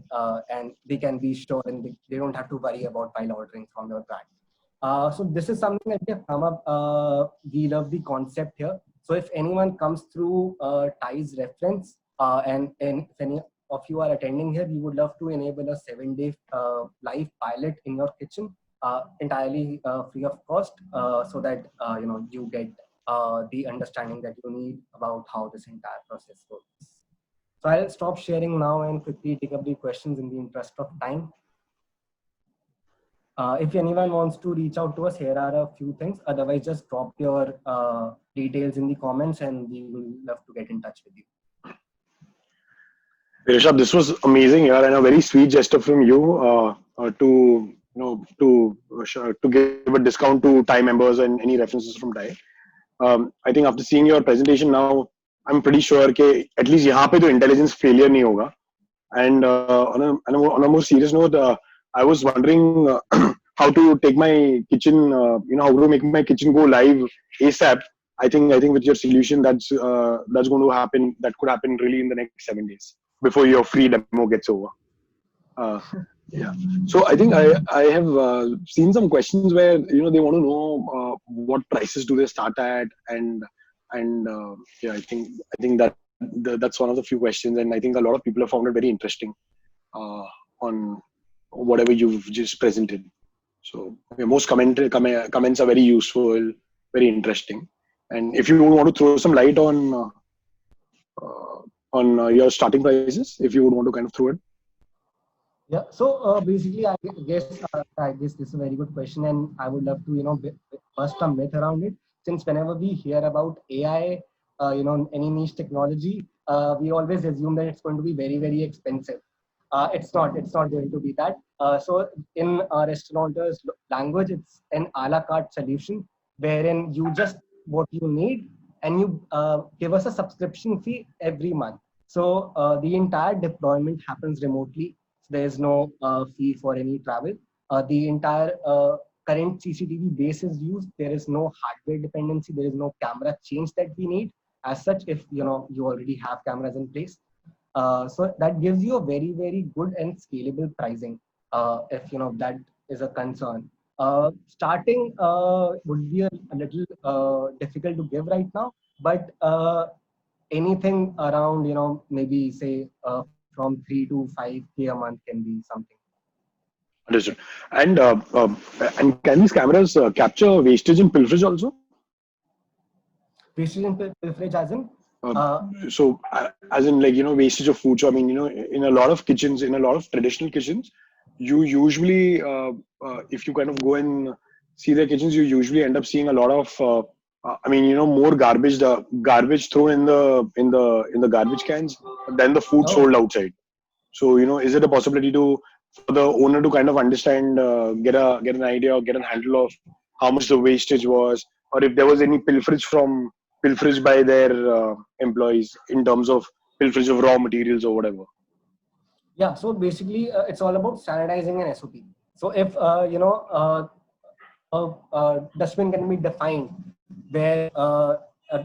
and they can be sure, and they don't have to worry about while ordering from your brand. So this is something that we have come up. We love the concept here. So if anyone comes through Ty's reference, and if any of you are attending here, we would love to enable a 7-day live pilot in your kitchen, entirely free of cost, so that you get the understanding that you need about how this entire process works. So I'll stop sharing now and quickly take up the questions in the interest of time. If anyone wants to reach out to us, here are a few things. Otherwise, just drop your details in the comments and we will love to get in touch with you. Rishabh, this was amazing, yeah, and a very sweet gesture from you to give a discount to Thai members and any references from Thai. I think after seeing your presentation now, I'm pretty sure that at least यहाँ पे तो intelligence failure नहीं होगा. And on a more serious note, I was wondering how to take my kitchen, how to make my kitchen go live ASAP. I think with your solution, that's going to happen. That could happen really in the next 7 days before your free demo gets over. Yeah. So I think I have seen some questions where they want to know what prices do they start at, and yeah, I think that's one of the few questions, and I think a lot of people have found it very interesting on whatever you've just presented. So yeah, most comments are very useful, very interesting, and if you want to throw some light on your starting prices, if you would want to kind of throw it. Yeah. So basically, I guess this is a very good question, and I would love to bust a myth around it. Since whenever we hear about AI, any niche technology, we always assume that it's going to be very, very expensive. It's not. It's not going to be that. So in a restaurateur's language, it's an a la carte solution wherein you just what you need, and you give us a subscription fee every month. So the entire deployment happens remotely. There is no fee for any travel. The entire current CCTV base is used. There is no hardware dependency. There is no camera change that we need as such if you already have cameras in place. So that gives you a very, very good and scalable pricing if that is a concern. Starting would be a little difficult to give right now, but anything around maybe say from 3 to 5K a month can be something. Understood. And can these cameras capture wastage and pilferage also? Wastage and pilferage as in? So as in wastage of food. So I mean in a lot of kitchens, in a lot of traditional kitchens, you usually if you kind of go and see their kitchens, you usually end up seeing a lot of more garbage thrown in the garbage cans than the food sold outside. So is it a possibility for the owner to kind of understand, get an idea or get a handle of how much the wastage was, or if there was any pilferage by their employees in terms of pilferage of raw materials or whatever? Yeah, so basically it's all about standardizing an SOP. So if dustbin can be defined where a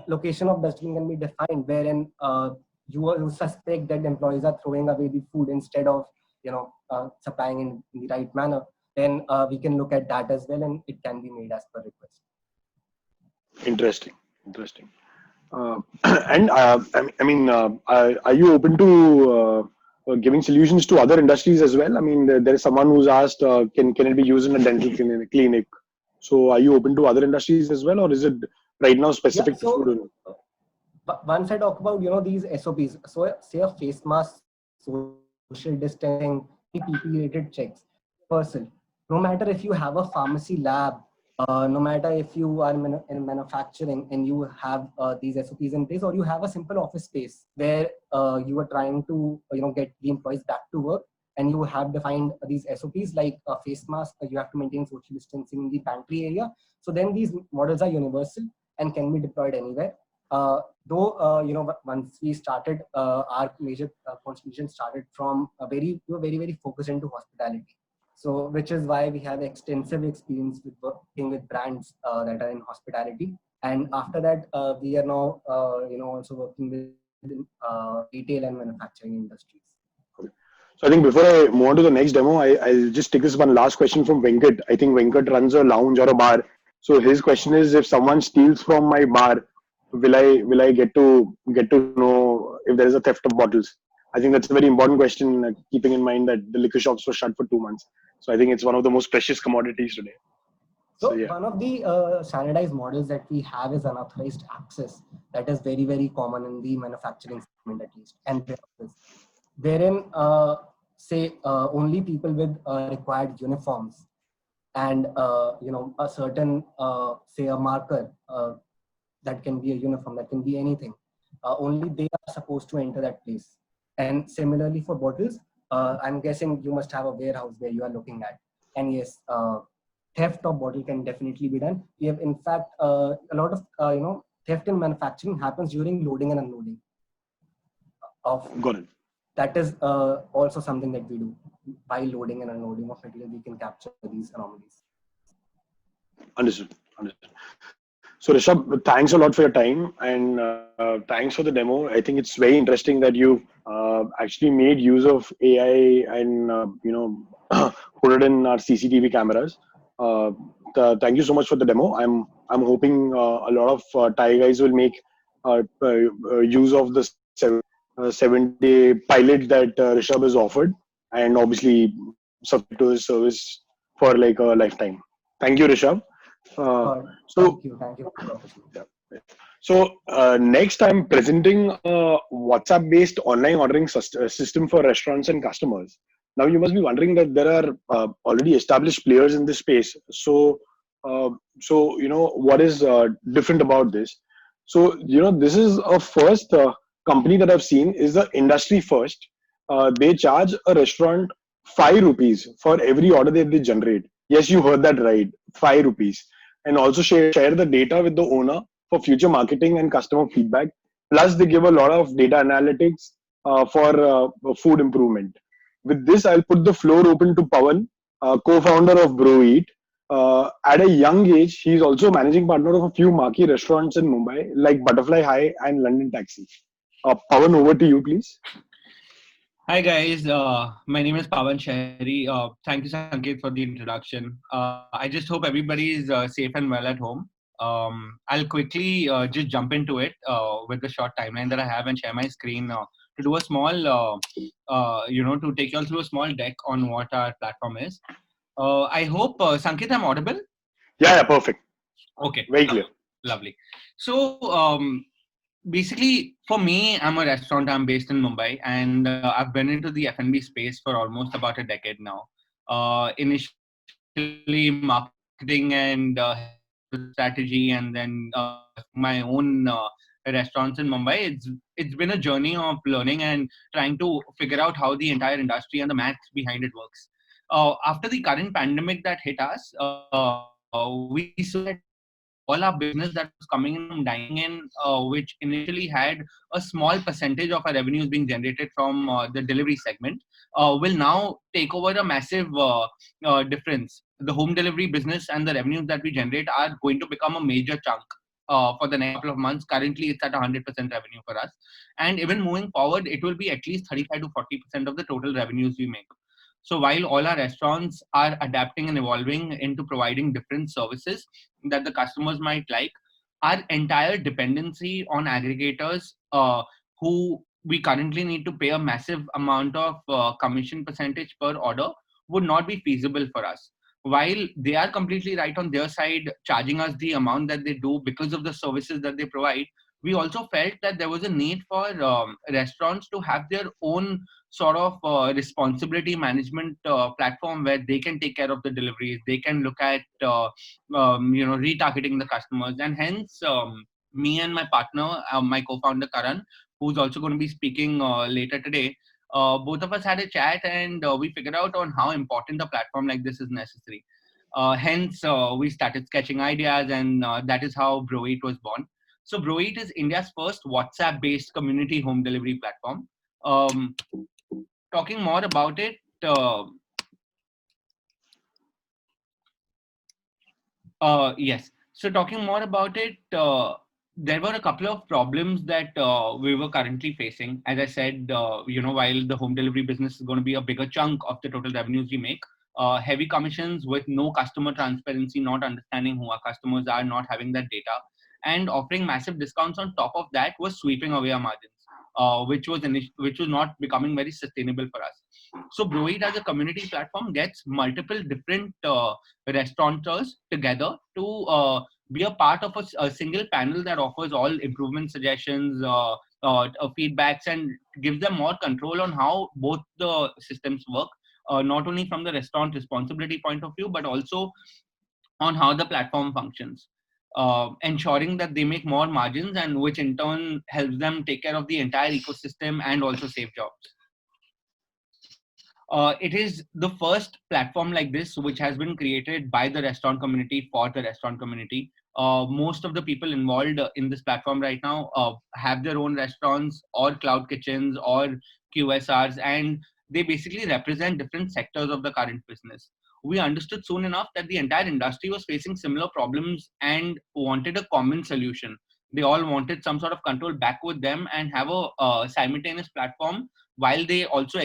location of dustbin can be defined wherein you suspect that employees are throwing away the food instead of supplying in the right manner, then we can look at that as well, and it can be made as per request. Interesting. And are you open to giving solutions to other industries as well? I mean, there is someone who's asked, can it be used in a dental clinic? So are you open to other industries as well, or is it right now specific to food? Once I talk about these SOPs, so say a face mask, social distancing, PPE related checks, person. No matter if you have a pharmacy lab No matter if you are in manufacturing and you have these SOPs in place, or you have a simple office space where you are trying to get the employees back to work, and you have defined these SOPs like a face mask, you have to maintain social distancing in the pantry area. So then these models are universal and can be deployed anywhere. Though once we started, our major contribution started from we were very focused into hospitality. So, which is why we have extensive experience with working with brands that are in hospitality. And after that, we are now, also working with retail and manufacturing industries. So I think before I move on to the next demo, I'll just take this one last question from Venkat. I think Venkat runs a lounge or a bar. So his question is, if someone steals from my bar, will I get to know if there is a theft of bottles? I think that's a very important question, keeping in mind that the liquor shops were shut for 2 months. So I think it's one of the most precious commodities today. So Yeah. one of the standardized models that we have is unauthorized access. That is very common in the manufacturing segment, at least, and wherein say only people with required uniforms and a certain say a marker, that can be a uniform, that can be anything, only they are supposed to enter that place. And similarly for bottles, I'm guessing you must have a warehouse where you are looking at, and yes, theft of bottle can definitely be done. We have, in fact, a lot of theft in manufacturing happens during loading and unloading of. Got it. That is also something that we do. By loading and unloading of material, we can capture these anomalies. Understood. So Rishabh, thanks a lot for your time, and thanks for the demo. I think it's very interesting that you actually made use of AI and put it in our CCTV cameras. Thank you so much for the demo. I'm hoping a lot of Thai guys will make use of the 7-day pilot that Rishabh has offered, and obviously subscribe to his service for like a lifetime. Thank you, Rishabh. Thank you for the opportunity. Yeah. So next, I'm presenting a WhatsApp-based online ordering system for restaurants and customers. Now, you must be wondering that there are already established players in this space. So what is different about this? So this is a first company that I've seen is the industry first. They charge a restaurant 5 rupees for every order that they generate. Yes, you heard that right, 5 rupees. And also share the data with the owner for future marketing and customer feedback. Plus, they give a lot of data analytics for food improvement. With this, I'll put the floor open to Pawan, co-founder of Bro Eat. At a young age, he's also managing partner of a few marquee restaurants in Mumbai, like Butterfly High and London Taxi. Pawan, over to you, please. Hi guys, my name is Pawan Shahri. Thank you, Sanket, for the introduction. I just hope everybody is safe and well at home. I'll quickly just jump into it with the short timeline that I have and share my screen to do a small, to take you all through a small deck on what our platform is. I hope, Sanket, I'm audible? Yeah, perfect. Okay. Very clear. Lovely. So, basically, for me, I'm a restaurant. I'm based in Mumbai, and I've been into the F&B space for almost about a decade now. Initially, marketing and strategy, and then my own restaurants in Mumbai. It's been a journey of learning and trying to figure out how the entire industry and the math behind it works. After the current pandemic that hit us, we saw that all our business that was coming in from dining in, which initially had a small percentage of our revenues being generated from the delivery segment, will now take over a massive difference. The home delivery business and the revenues that we generate are going to become a major chunk for the next couple of months. Currently, it's at 100% revenue for us. And even moving forward, it will be at least 35 to 40% of the total revenues we make. So while all our restaurants are adapting and evolving into providing different services that the customers might like, our entire dependency on aggregators who we currently need to pay a massive amount of commission percentage per order would not be feasible for us. While they are completely right on their side, charging us the amount that they do because of the services that they provide, we also felt that there was a need for restaurants to have their own sort of responsibility management platform where they can take care of the deliveries, they can look at retargeting the customers, and hence me and my partner, my co-founder Karan, who's also going to be speaking later today, both of us had a chat, and we figured out on how important a platform like this is necessary. Hence, we started sketching ideas, and that is how Broeat was born. So Broeat is India's first WhatsApp-based community home delivery platform. Um, Talking more about it, yes. So talking more about it, there were a couple of problems that we were currently facing. As I said, while the home delivery business is going to be a bigger chunk of the total revenues we make, heavy commissions with no customer transparency, not understanding who our customers are, not having that data, and offering massive discounts on top of that was sweeping away our margins, which was not becoming very sustainable for us. So Broeat as a community platform gets multiple different restaurateurs together to be a part of a single panel that offers all improvement suggestions, feedbacks, and gives them more control on how both the systems work, not only from the restaurant responsibility point of view, but also on how the platform functions, ensuring that they make more margins, and which in turn helps them take care of the entire ecosystem and also save jobs. It is the first platform like this which has been created by the restaurant community for the restaurant community. Most of the people involved in this platform right now have their own restaurants or cloud kitchens or QSRs, and they basically represent different sectors of the current business. We understood soon enough that the entire industry was facing similar problems and wanted a common solution. They all wanted some sort of control back with them and have a simultaneous platform while they also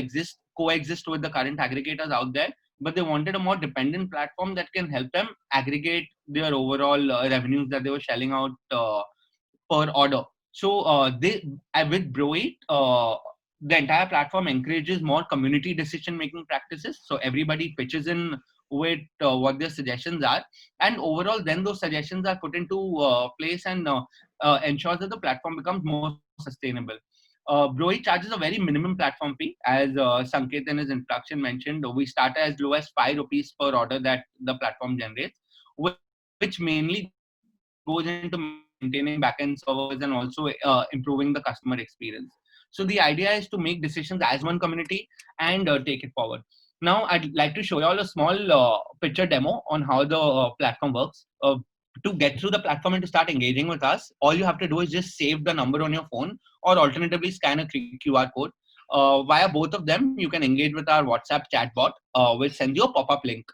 coexist with the current aggregators out there, but they wanted a more dependent platform that can help them aggregate their overall revenues that they were shelling out per order. So with Broeat, the entire platform encourages more community decision making practices. So everybody pitches in with what their suggestions are, and overall then those suggestions are put into place and ensures that the platform becomes more sustainable. Broeat charges a very minimum platform fee. As Sanket in his introduction mentioned, we start as low as 5 rupees per order that the platform generates, which mainly goes into maintaining backend servers and also improving the customer experience. So the idea is to make decisions as one community and take it forward. Now, I'd like to show you all a small picture demo on how the platform works. To get through the platform and to start engaging with us, all you have to do is just save the number on your phone, or alternatively scan a QR code. Via both of them, you can engage with our WhatsApp chatbot, which sends you a pop-up link.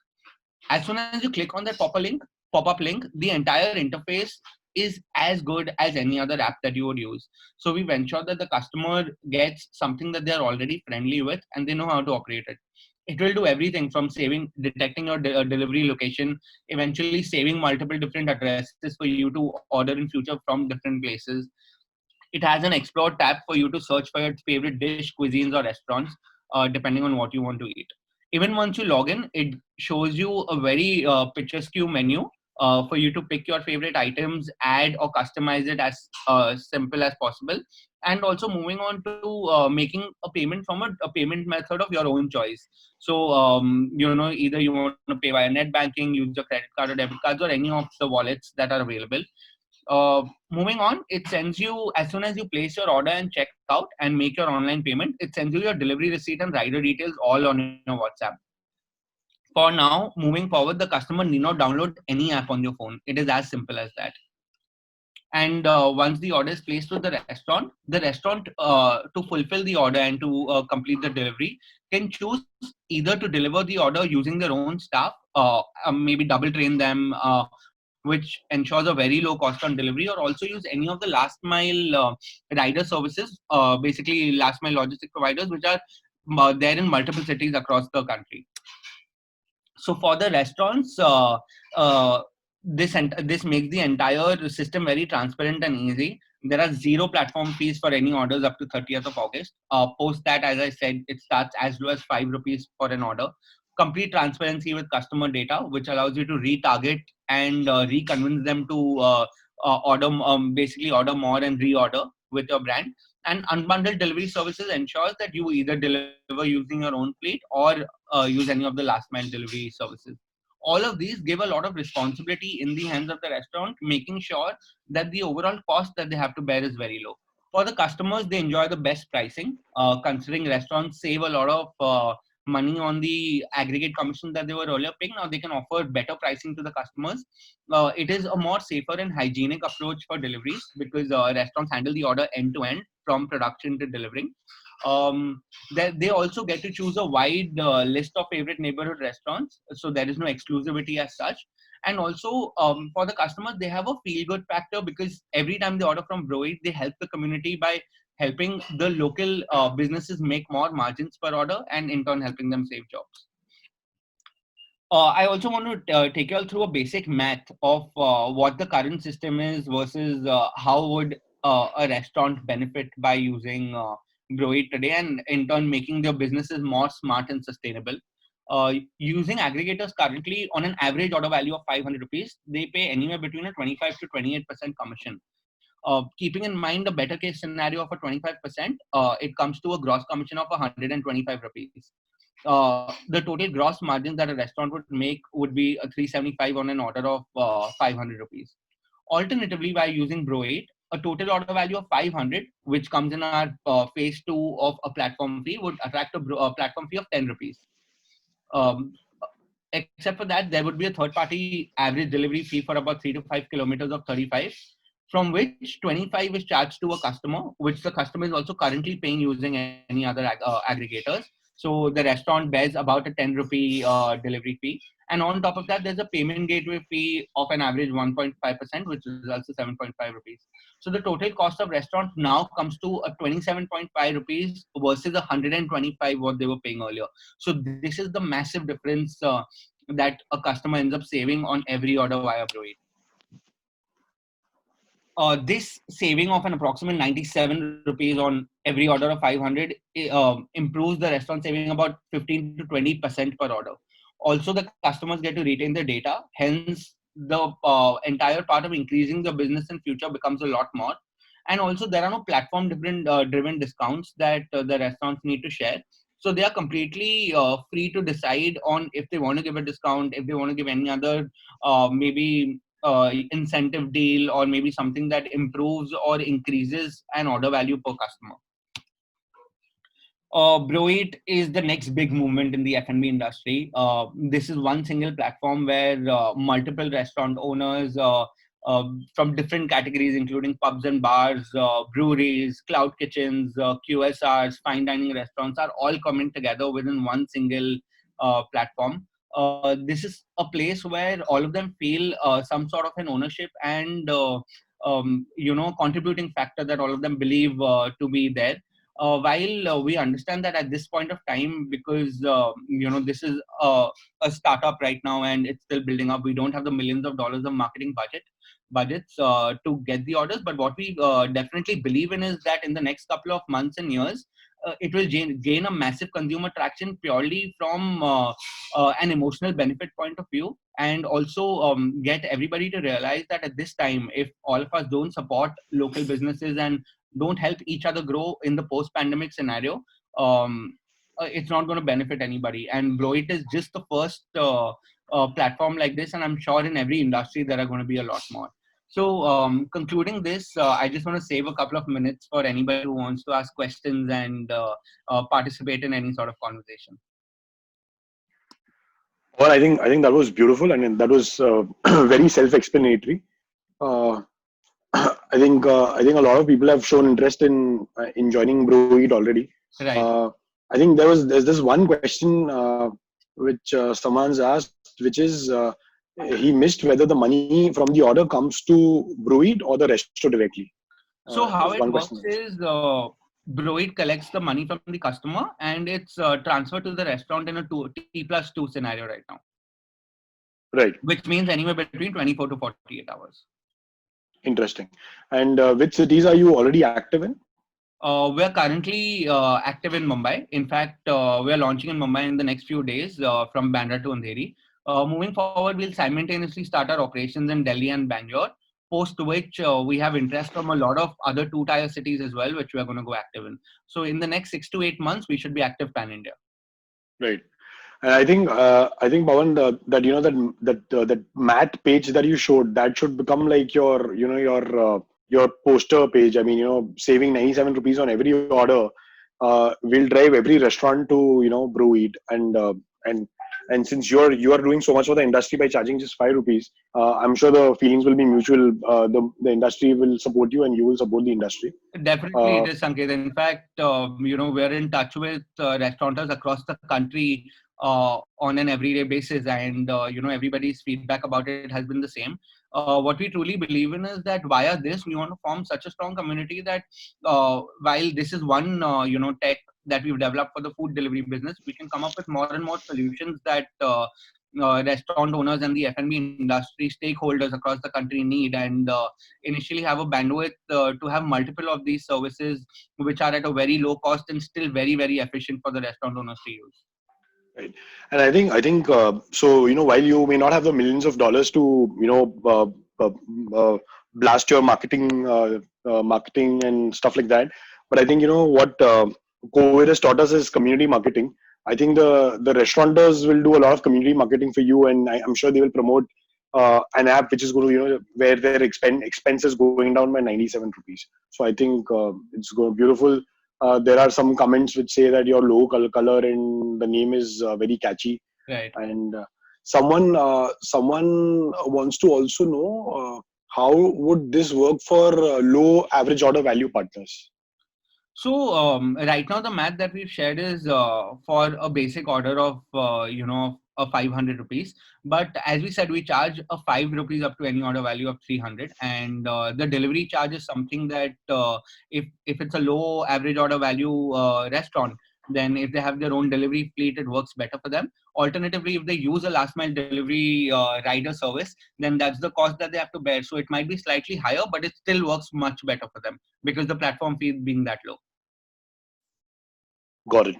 As soon as you click on that pop-up link, the entire interface is as good as any other app that you would use. So we've ensured that the customer gets something that they're already friendly with and they know how to operate it. It will do everything from detecting your delivery location, eventually saving multiple different addresses for you to order in future from different places. It has an explore tab for you to search for your favorite dish, cuisines, or restaurants, depending on what you want to eat. Even once you log in, it shows you a very picturesque menu for you to pick your favorite items, add or customize it as simple as possible. And also moving on to making a payment from a payment method of your own choice. So, either you want to pay via net banking, use your credit card or debit cards, or any of the wallets that are available. Moving on, it sends you, as soon as you place your order and check out and make your online payment, it sends you your delivery receipt and rider details all on your WhatsApp. For now, moving forward, the customer need not download any app on your phone. It is as simple as that. And once the order is placed with the restaurant to fulfill the order and to complete the delivery can choose either to deliver the order using their own staff, maybe double train them, which ensures a very low cost on delivery, or also use any of the last mile rider services, basically last mile logistic providers, which are there in multiple cities across the country. So for the restaurants, this makes the entire system very transparent and easy. There are zero platform fees for any orders up to 30th of August. Post that, as I said, it starts as low as 5 rupees for an order. Complete transparency with customer data, which allows you to retarget and reconvince them to basically order more and reorder with your brand. And unbundled delivery services ensures that you either deliver using your own fleet or use any of the last mile delivery services. All of these give a lot of responsibility in the hands of the restaurant, making sure that the overall cost that they have to bear is very low. For the customers, they enjoy the best pricing, considering restaurants save a lot of money on the aggregate commission that they were earlier paying. Now they can offer better pricing to the customers. It is a more safer and hygienic approach for deliveries because restaurants handle the order end to end from production to delivering. They also get to choose a wide list of favorite neighborhood restaurants, so there is no exclusivity as such. And also for the customers, they have a feel good factor because every time they order from Broid, they help the community by helping the local businesses make more margins per order and in turn helping them save jobs. I also want to take you all through a basic math of what the current system is versus how would a restaurant benefit by using Broid today, and in turn making their businesses more smart and sustainable. Using aggregators currently, on an average order value of 500 rupees, they pay anywhere between a 25 to 28% commission. Keeping in mind the better case scenario of a 25%, it comes to a gross commission of 125 rupees. The total gross margins that a restaurant would make would be a 375 on an order of 500 rupees. Alternatively, by using Bro8, a total order value of 500, which comes in our phase 2 of a platform fee, would attract a platform fee of 10 rupees. Um, Except for that, there would be a third party average delivery fee for about 3 to 5 kilometers of 35, from which 25 is charged to a customer, which the customer is also currently paying using any other aggregators. So the restaurant bears about a 10 rupee delivery fee. And on top of that, there's a payment gateway fee of an average 1.5%, which results to 7.5 rupees. So the total cost of restaurant now comes to a 27.5 rupees versus 125 what they were paying earlier. So this is the massive difference that a customer ends up saving on every order via Broid. This saving of an approximate 97 rupees on every order of 500 improves the restaurant saving about 15 to 20% per order. Also, the customers get to retain their data. Hence, the entire part of increasing the business in future becomes a lot more. And also, there are no platform driven discounts that the restaurants need to share. So they are completely free to decide on if they want to give a discount, if they want to give any other maybe incentive deal, or maybe something that improves or increases an order value per customer. Broit is the next big movement in the F&B industry. This is one single platform where multiple restaurant owners from different categories, including pubs and bars, breweries, cloud kitchens, QSRs, fine dining restaurants, are all coming together within one single platform. This is a place where all of them feel some sort of an ownership and contributing factor that all of them believe to be there. While we understand that at this point of time, because this is a startup right now and it's still building up, we don't have the millions of dollars of marketing budgets to get the orders. But what we definitely believe in is that in the next couple of months and years, it will gain a massive consumer traction purely from an emotional benefit point of view, and also get everybody to realize that at this time, if all of us don't support local businesses and don't help each other grow in the post-pandemic scenario, it's not going to benefit anybody. And Broit is just the first platform like this, and I'm sure in every industry there are going to be a lot more. So concluding this, I just want to save a couple of minutes for anybody who wants to ask questions and participate in any sort of conversation. Well, I think that was beautiful. I mean, that was very self-explanatory. I think a lot of people have shown interest in joining Broid already. Right. I think there's this one question which someone's asked, which is he missed whether the money from the order comes to Broid or the restaurant directly. So how it works is Broid collects the money from the customer and it's transferred to the restaurant in a T+2 scenario right now. Right. Which means anywhere between 24 to 48 hours. Interesting. And which cities are you already active in? We're currently active in Mumbai. In fact, we're launching in Mumbai in the next few days from Bandra to Andheri. Moving forward, we'll simultaneously start our operations in Delhi and Bangalore. post which we have interest from a lot of other 2-tier cities as well, which we are going to go active in. So in the next 6 to 8 months, we should be active pan India. Right. And I think Pawan, that that math page that you showed, that should become like your your poster page. I mean, saving 97 rupees on every order will drive every restaurant to brew eat. And since you are doing so much for the industry by charging just 5 rupees, I'm sure the feelings will be mutual. The industry will support you, and you will support the industry. Definitely, it is, Sanket. In fact, we're in touch with restaurateurs across the country on an everyday basis, and everybody's feedback about it has been the same. What we truly believe in is that via this, we want to form such a strong community that while this is one tech that we've developed for the food delivery business, we can come up with more and more solutions that restaurant owners and the F&B industry stakeholders across the country need, and initially have a bandwidth to have multiple of these services which are at a very low cost and still very, very efficient for the restaurant owners to use. Right. And I think so. While you may not have the millions of dollars to blast your marketing and stuff like that, but I think what COVID has taught us is community marketing. I think the restaurateurs will do a lot of community marketing for you, and I'm sure they will promote an app which is going to where their expenses going down by 97 rupees. So I think it's going beautiful. There are some comments which say that your logo color and the name is very catchy. Right. And someone wants to also know how would this work for low average order value partners? So right now the math that we've shared is for a basic order of a 500 rupees. But as we said, we charge a 5 rupees up to any order value of 300, and the delivery charge is something that if it's a low average order value restaurant, then if they have their own delivery fleet, it works better for them. Alternatively, if they use a last mile delivery rider service, then that's the cost that they have to bear. So it might be slightly higher, but it still works much better for them because the platform fee being that low. Got it.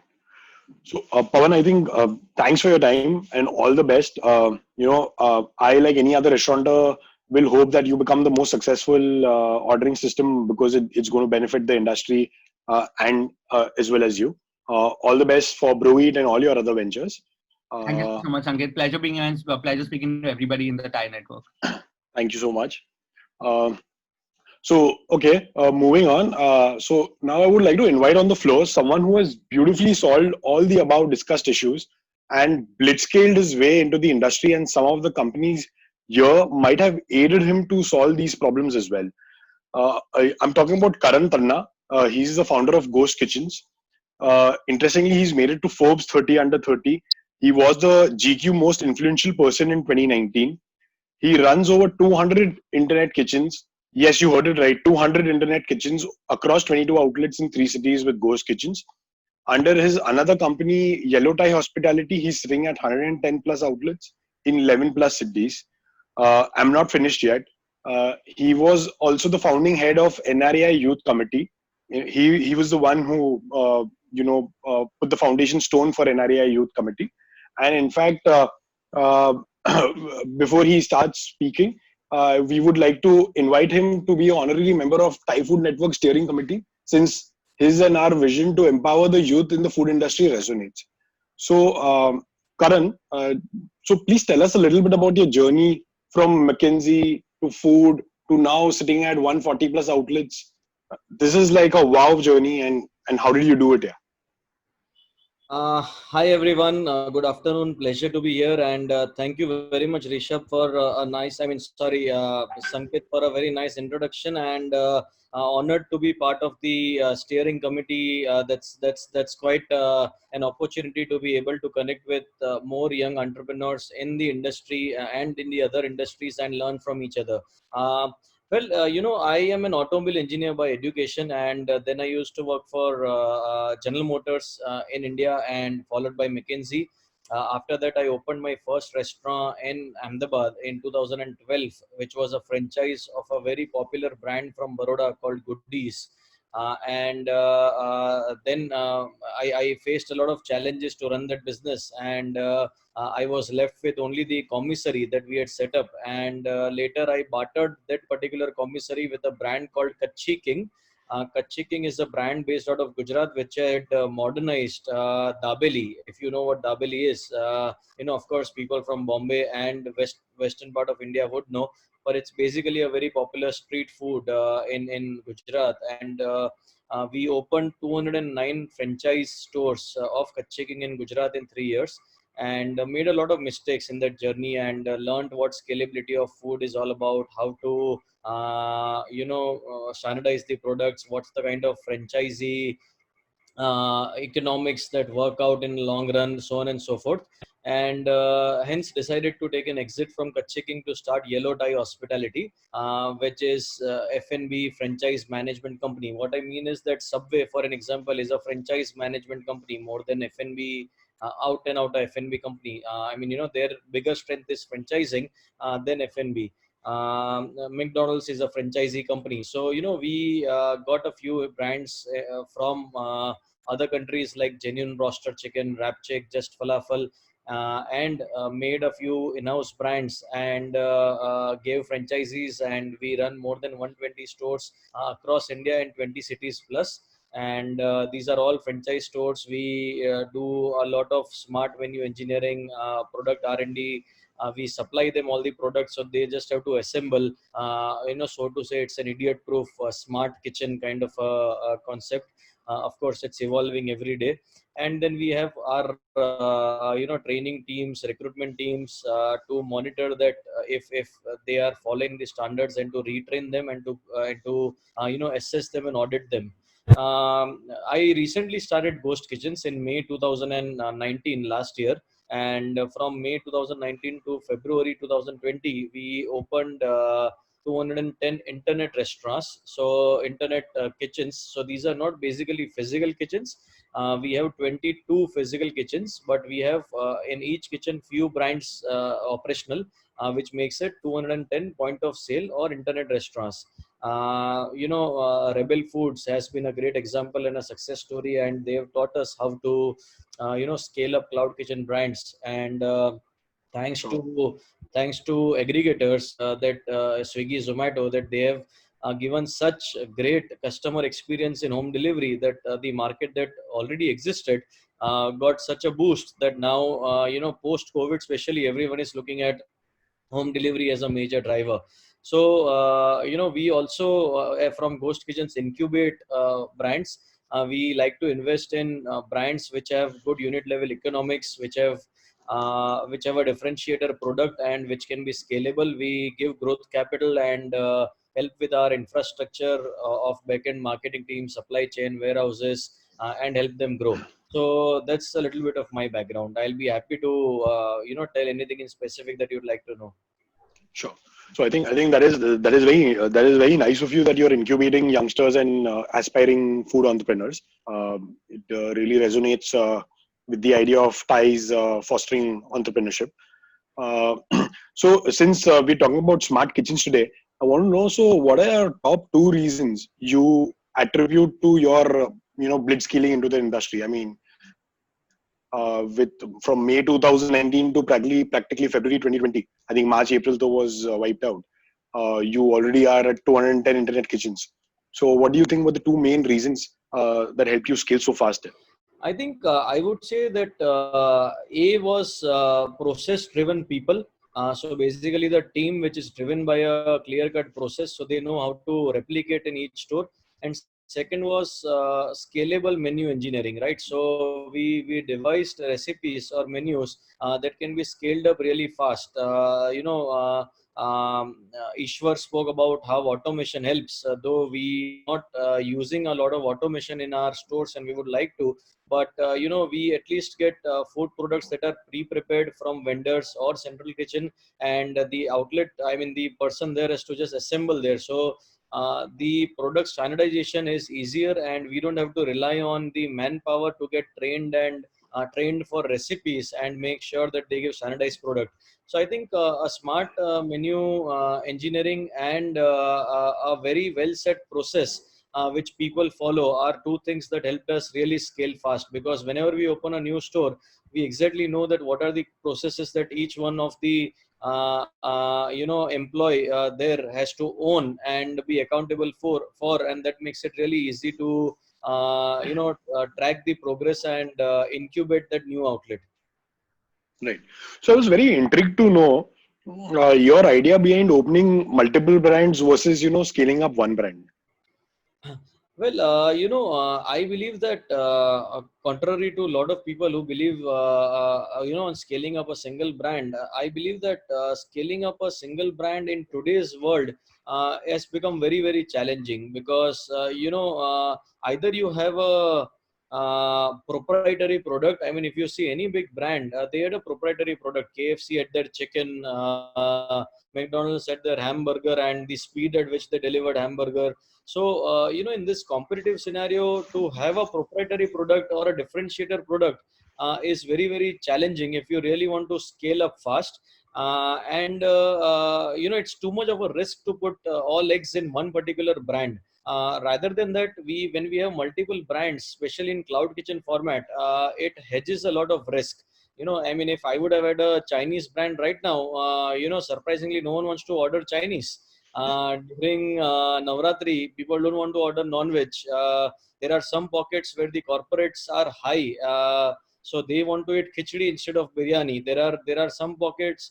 So, Pawan, I think thanks for your time and all the best. I, like any other restaurateur, will hope that you become the most successful ordering system because it's going to benefit the industry and as well as you. All the best for Brewit and all your other ventures. Thank you so much, Sanket. Pleasure being here and pleasure speaking to everybody in the Thai network. Thank you so much. Moving on. So now I would like to invite on the floor someone who has beautifully solved all the above discussed issues and blitzscaled his way into the industry, and some of the companies here might have aided him to solve these problems as well. I'm talking about Karan Tanna. He's the founder of Ghost Kitchens. Interestingly, he's made it to Forbes 30 under 30. He was the GQ most influential person in 2019. He runs over 200 internet kitchens. Yes, you heard it right. 200 internet kitchens across 22 outlets in 3 cities with Ghost Kitchens. Under his another company, Yellow Tie Hospitality, he's sitting at 110 plus outlets in 11 plus cities. I'm not finished yet. He was also the founding head of NRAI Youth Committee. He was the one who put the foundation stone for NRAI Youth Committee. And in fact, before he starts speaking, we would like to invite him to be an honorary member of Thai Food Network Steering Committee, since his and our vision to empower the youth in the food industry resonates. So, Karan, so please tell us a little bit about your journey from McKinsey to food to now sitting at 140 plus outlets. This is like a wow journey, and how did you do it? Hi everyone, good afternoon. Pleasure to be here, and thank you very much, Rishabh, for Sanket, for a very nice introduction, and honored to be part of the steering committee. That's quite an opportunity to be able to connect with more young entrepreneurs in the industry and in the other industries and learn from each other. I am an automobile engineer by education, and then I used to work for General Motors in India, and followed by McKinsey. After that, I opened my first restaurant in Ahmedabad in 2012, which was a franchise of a very popular brand from Baroda called Goodies. and then I faced a lot of challenges to run that business, and I was left with only the commissary that we had set up, and later I bartered that particular commissary with a brand called Kachi King. Kachi King is a brand based out of Gujarat, which had modernized Dabeli. If you know what Dabeli is, of course, people from Bombay and western part of India would know, but it's basically a very popular street food in Gujarat, and we opened 209 franchise stores of Kachi King in Gujarat in 3 years, and made a lot of mistakes in that journey, and learned what scalability of food is all about, how to standardize the products, what's the kind of franchisee economics that work out in the long run, so on and so forth. And hence decided to take an exit from Kachi King to start Yellow Tie Hospitality, which is F&B franchise management company. What I mean is that Subway, for an example, is a franchise management company more than F&B, out and out F&B company. Their bigger strength is franchising than F&B. McDonald's is a franchisee company. So, we got a few brands from other countries like Genuine Roaster Chicken, Rapchick, Just Falafel, and made a few in-house brands, and gave franchisees, and we run more than 120 stores across India in 20 cities plus. And these are all franchise stores. We do a lot of smart venue engineering, product R&D. We supply them all the products, so they just have to assemble. So to say, it's an idiot-proof smart kitchen kind of a concept. Of course, it's evolving every day. And then we have our training teams, recruitment teams, to monitor that if they are following the standards, and to retrain them, and to assess them and audit them. I recently started Ghost Kitchens in May 2019, last year. And from May 2019 to February 2020, we opened 210 internet restaurants, so internet kitchens. So these are not basically physical kitchens. We have 22 physical kitchens, but we have in each kitchen few brands operational, which makes it 210 point of sale or internet restaurants. Rebel Foods has been a great example and a success story, and they've taught us how to scale up cloud kitchen brands. And thanks to aggregators, that Swiggy, Zomato, that they have given such a great customer experience in home delivery, that the market that already existed got such a boost, that now post COVID especially, everyone is looking at home delivery as a major driver. So we also from Ghost Kitchens incubate brands. We like to invest in brands which have good unit level economics, which have a differentiator product, and which can be scalable. We give growth capital, and help with our infrastructure of backend marketing team, supply chain, warehouses, and help them grow. So that's a little bit of my background. I'll be happy to tell anything in specific that you'd like to know. Sure. So I think that is very nice of you, that you're incubating youngsters and aspiring food entrepreneurs. It really resonates with the idea of ties fostering entrepreneurship. Uh, so since we're talking about smart kitchens today, I want to know, so what are your top two reasons you attribute to your blitzscaling into the industry? I mean, with from May 2019 to practically February 2020. I think March, April though was wiped out. You already are at 210 internet kitchens. So what do you think were the two main reasons that helped you scale so fast? I think I would say that A was process-driven people. So basically, the team which is driven by a clear-cut process, so they know how to replicate in each store. And second was scalable menu engineering, right? So we devised recipes or menus that can be scaled up really fast. Ishwar spoke about how automation helps, though we not using a lot of automation in our stores, and we would like to. But we at least get food products that are pre-prepared from vendors or central kitchen, and the outlet, I mean the person there has to just assemble there. So the product standardization is easier, and we don't have to rely on the manpower to get trained and trained for recipes and make sure that they give standardized product. So I think a smart menu engineering and a very well set process which people follow are two things that helped us really scale fast. Because whenever we open a new store, we exactly know that what are the processes that each one of the employee there has to own and be accountable for, and that makes it really easy to track the progress and incubate that new outlet. Right. So I was very intrigued to know your idea behind opening multiple brands versus, scaling up one brand. Well, I believe that contrary to a lot of people who believe, on scaling up a single brand, I believe that scaling up a single brand in today's world has become very, very challenging because, either you have a proprietary product. I mean, if you see any big brand, they had a proprietary product. KFC had their chicken, McDonald's had their hamburger, and the speed at which they delivered hamburger. So, in this competitive scenario, to have a proprietary product or a differentiator product is very, very challenging if you really want to scale up fast. It's too much of a risk to put all eggs in one particular brand. Rather than that, when we have multiple brands, especially in cloud kitchen format, it hedges a lot of risk. I mean, if I would have had a Chinese brand right now, surprisingly, no one wants to order Chinese. During Navratri, people don't want to order non-veg. There are some pockets where the corporates are high, so they want to eat khichdi instead of biryani. There are some pockets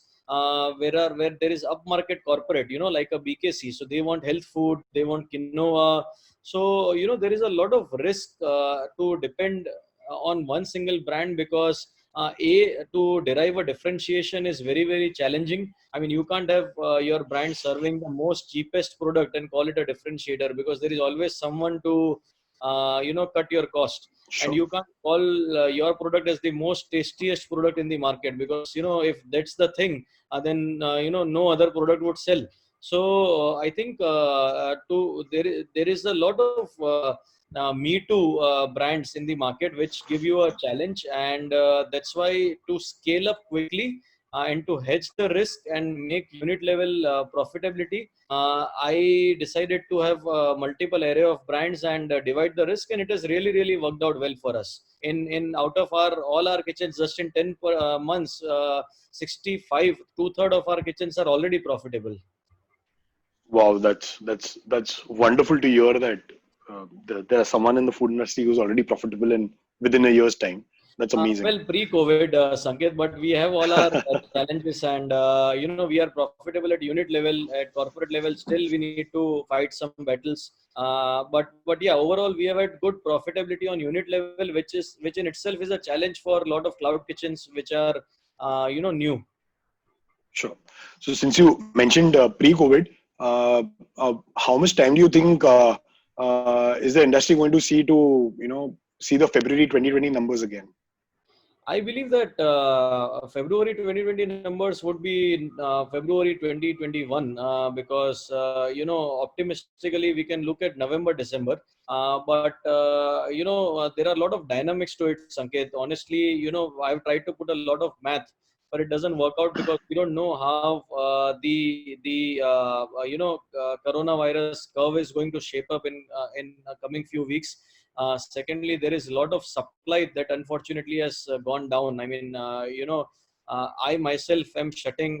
where there is upmarket corporate, like a BKC. So they want health food, they want quinoa. So there is a lot of risk to depend on one single brand because to derive a differentiation is very, very challenging. I mean, you can't have your brand serving the most cheapest product and call it a differentiator because there is always someone to cut your cost. Sure. And you can't call your product as the most tastiest product in the market because if that's the thing, then no other product would sell. So I think there is a lot of me too brands in the market which give you a challenge, and that's why to scale up quickly and to hedge the risk and make unit level profitability, I decided to have multiple area of brands and divide the risk, and it has really, really worked out well for us. In out of all our kitchens, just in 10 months, 65 2/3 of our kitchens are already profitable. Wow, that's wonderful to hear that there's someone in the food industry who's already profitable in within a year's time. That's amazing. Well, pre-COVID, Sanket, but we have all our challenges, and we are profitable at unit level, at corporate level. Still, we need to fight some battles. But yeah, overall, we have had good profitability on unit level, which in itself is a challenge for a lot of cloud kitchens, which are new. Sure. So since you mentioned pre-COVID, how much time do you think is the industry going to see to see the February 2020 numbers again? I believe that February 2020 numbers would be in February 2021 because optimistically we can look at November, December. But there are a lot of dynamics to it, Sanket. Honestly, I've tried to put a lot of math, but it doesn't work out because we don't know how the coronavirus curve is going to shape up in coming few weeks. Secondly, there is a lot of supply that unfortunately has gone down. I mean, I myself am shutting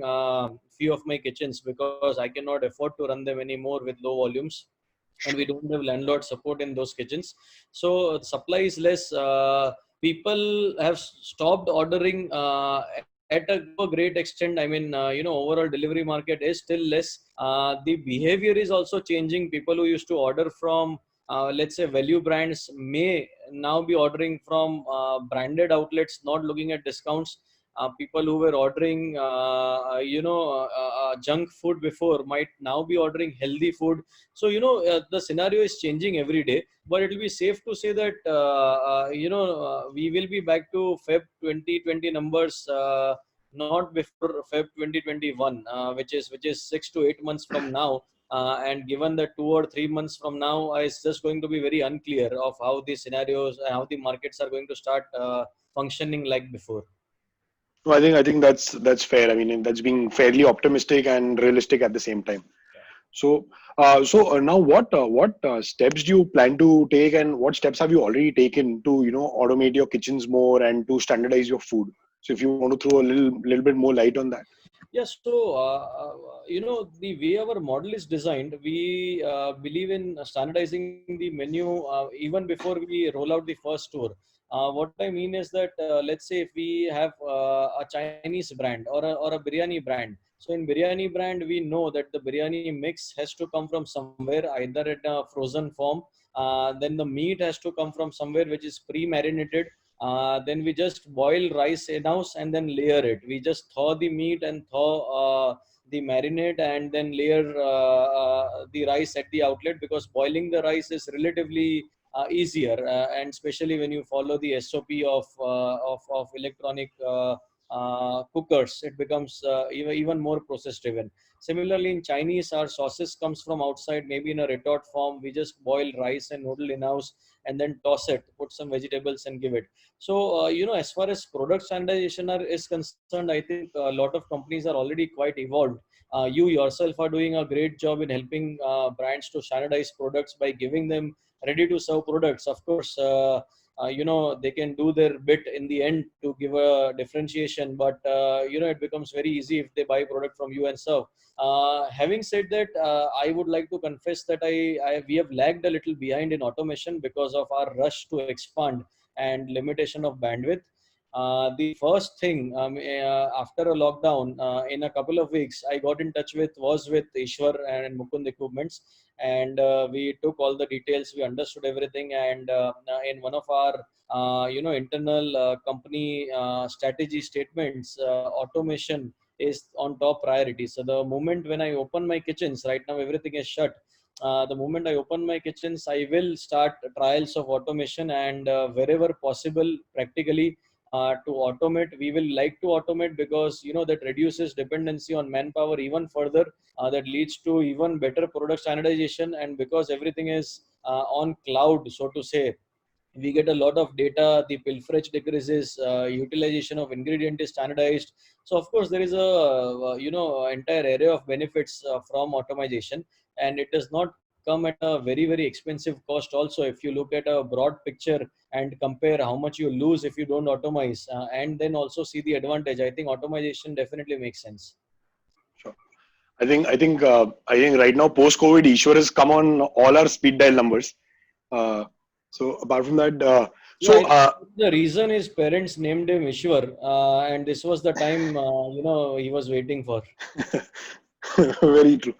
few of my kitchens because I cannot afford to run them anymore with low volumes, and we don't have landlord support in those kitchens. So supply is less. People have stopped ordering at a great extent. I mean, overall delivery market is still less. The behavior is also changing. People who used to order from let's say value brands may now be ordering from branded outlets, not looking at discounts. People who were ordering junk food before might now be ordering healthy food. So the scenario is changing every day, but it will be safe to say that we will be back to Feb 2020 numbers not before Feb 2021, which is 6 to 8 months from now. And given that 2 or 3 months from now is just going to be very unclear of how the scenarios and how the markets are going to start functioning like before. No, I think that's fair. I mean, that's being fairly optimistic and realistic at the same time. So now what steps do you plan to take, and what steps have you already taken to automate your kitchens more and to standardize your food? So if you want to throw a little bit more light on that. Yeah, so the way our model is designed, we believe in standardizing the menu even before we roll out the first store. What I mean is that let's say if we have a Chinese brand or a biryani brand. So in biryani brand, we know that the biryani mix has to come from somewhere, either in a frozen form. Then the meat has to come from somewhere which is pre-marinated. Then we just boil rice in-house and then layer it. We just thaw the meat and thaw the marinade and then layer the rice at the outlet, because boiling the rice is relatively easier, and especially when you follow the SOP of electronic cookers, it becomes even more process driven. Similarly, in Chinese, our sauces comes from outside, maybe in a retort form. We just boil rice and noodle in-house and then toss it, put some vegetables and give it. So, as far as product standardization is concerned, I think a lot of companies are already quite evolved. You yourself are doing a great job in helping brands to standardize products by giving them ready to serve products. Of course, they can do their bit in the end to give a differentiation, but it becomes very easy if they buy product from you and serve. Having said that, I would like to confess that we have lagged a little behind in automation because of our rush to expand and limitation of bandwidth. The first thing after a lockdown, in a couple of weeks, I got in touch with Ishwar and Mukund Equipments, and we took all the details. We understood everything, and in one of our internal company strategy statements, automation is on top priority. So the moment when I open my kitchens, right now everything is shut. The moment I open my kitchens, I will start trials of automation, and wherever possible, practically, to automate. We will like to automate because that reduces dependency on manpower even further. That leads to even better product standardization, and because everything is on cloud, so to say, we get a lot of data. The pilferage decreases, utilization of ingredient is standardized. So of course there is a entire area of benefits from automation, and it does not come at a very expensive cost also. If you look at a broad picture and compare how much you lose if you don't automate, and then also see the advantage, I think automation definitely makes sense. Sure. I think right now post COVID, Ishwar has come on all our speed dial numbers. So apart from that, the reason is parents named him Ishwar, and this was the time he was waiting for. very true.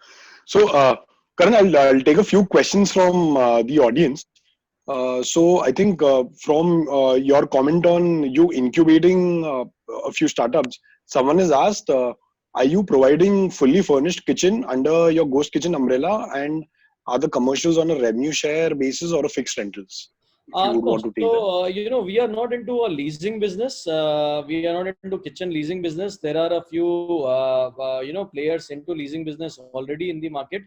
So Karan, I'll take a few questions from the audience. So I think from your comment on you incubating a few startups, someone has asked, are you providing fully furnished kitchen under your Ghost Kitchen umbrella, and are the commercials on a revenue share basis or a fixed rentals? If you would No, want to take that. we are not into a leasing business. We are not into kitchen leasing business. There are a few, players into leasing business already in the market.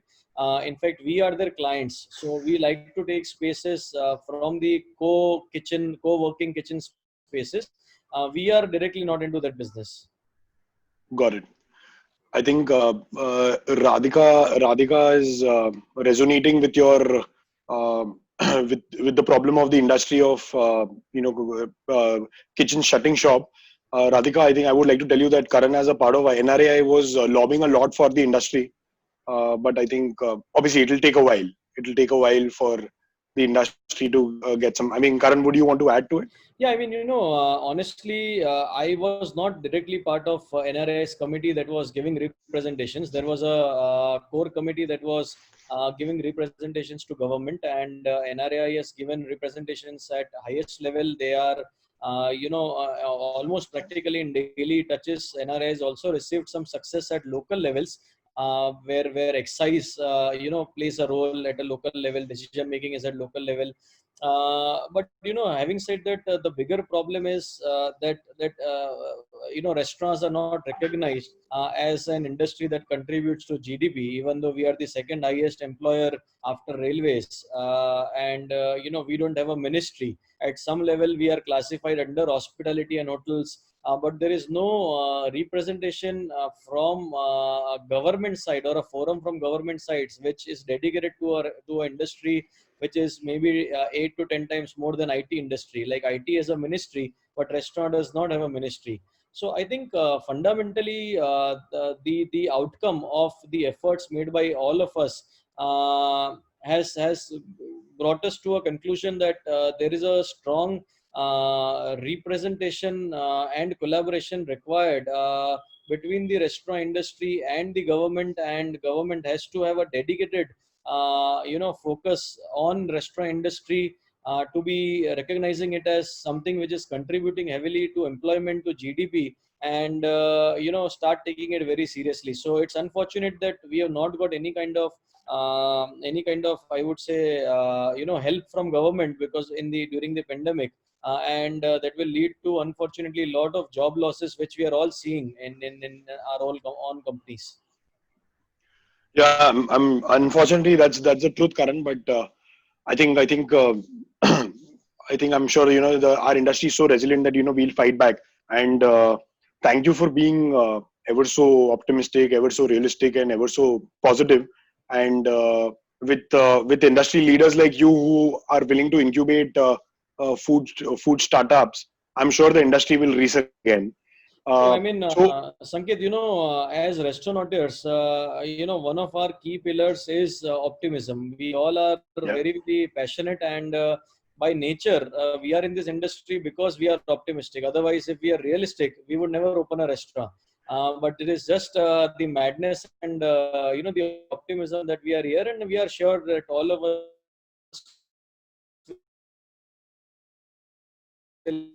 In fact, we are their clients. So we like to take spaces from the co-working kitchen spaces. We are directly not into that business. Got it. I think Radhika is resonating with your with the problem of the industry of kitchen shutting shop. Radhika, I think I would like to tell you that Karan, as a part of NRAI, was lobbying a lot for the industry, but I think obviously it will take a while. It will take a while for the industry to get some. I mean, Karan, would you want to add to it? Yeah, I mean, honestly, I was not directly part of NRI's committee that was giving representations. There was a core committee that was giving representations to government, and NRI has given representations at highest level. They are, almost practically in daily touches. NRI has also received some success at local levels, where excise, plays a role at a local level. Decision making is at local level. But having said that, the bigger problem is that restaurants are not recognized as an industry that contributes to GDP, even though we are the second highest employer after railways, and we don't have a ministry. At some level, we are classified under hospitality and hotels. but there is no representation from government side or a forum from government sides which is dedicated to an industry which is maybe 8 to 10 times more than IT industry. Like IT is a ministry, but restaurant does not have a ministry. So I think fundamentally the outcome of the efforts made by all of us has brought us to a conclusion that there is a strong representation and collaboration required between the restaurant industry and government has to have a dedicated focus on restaurant industry to be recognizing it as something which is contributing heavily to employment, to GDP, and start taking it very seriously. So it's unfortunate that we have not got any kind of I would say help from government, because during the pandemic, and that will lead to unfortunately a lot of job losses which we are all seeing in our own companies. Yeah, I'm unfortunately that's the truth, Karan. But I think I think I'm sure our industry is so resilient that we'll fight back. And thank you for being ever so optimistic, ever so realistic, and ever so positive. And with industry leaders like you who are willing to incubate food startups, I'm sure the industry will reset again. Yeah, I Uh, mean, so Sanket, as restaurateurs, one of our key pillars is optimism. We all are yeah. very, very passionate, and by nature, we are in this industry because we are optimistic. Otherwise, if we are realistic, we would never open a restaurant. But it is just the madness and the optimism that we are here, and we are sure that all of us will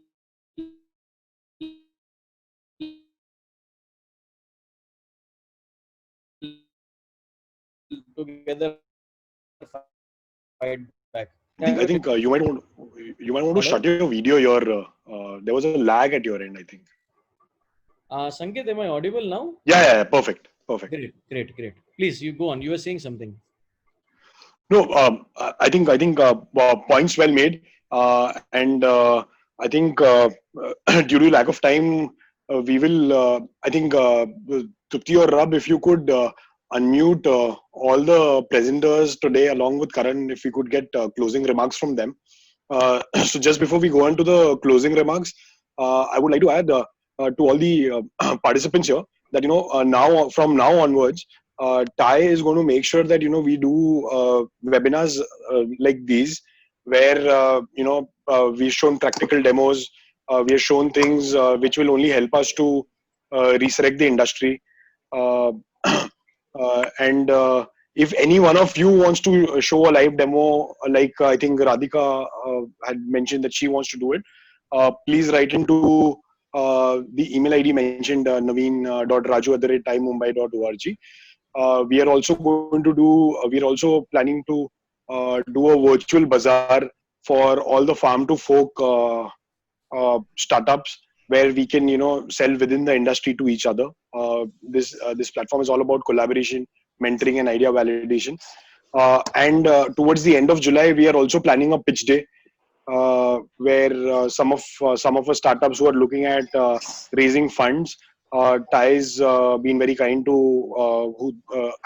together fight back. I think you might want to shut Audible? your video. There was a lag at your end, I think. Sanket, am I audible now? Yeah, perfect, perfect. Great, great, great. Please, you go on. You were saying something. No, I think points well made, and I think due to lack of time, we will. I think Trupti or Rab, if you could unmute all the presenters today, along with Karan, if we could get closing remarks from them. So just before we go on to the closing remarks, I would like to add to all the participants here that now from now onwards, Ty is going to make sure that we do webinars like these, where we've shown practical demos, we have shown things which will only help us to resurrect the industry, uh, and if any one of you wants to show a live demo, like I think Radhika had mentioned that she wants to do it, please write into the email ID mentioned, naveen.raju@timemumbai.org. We are also going to do. We are also planning to do a virtual bazaar for all the farm to fork startups, where we can sell within the industry to each other. This platform is all about collaboration, mentoring, and idea validation. And towards the end of July, we are also planning a pitch day, where some of our startups who are looking at raising funds. Ty's been very kind to who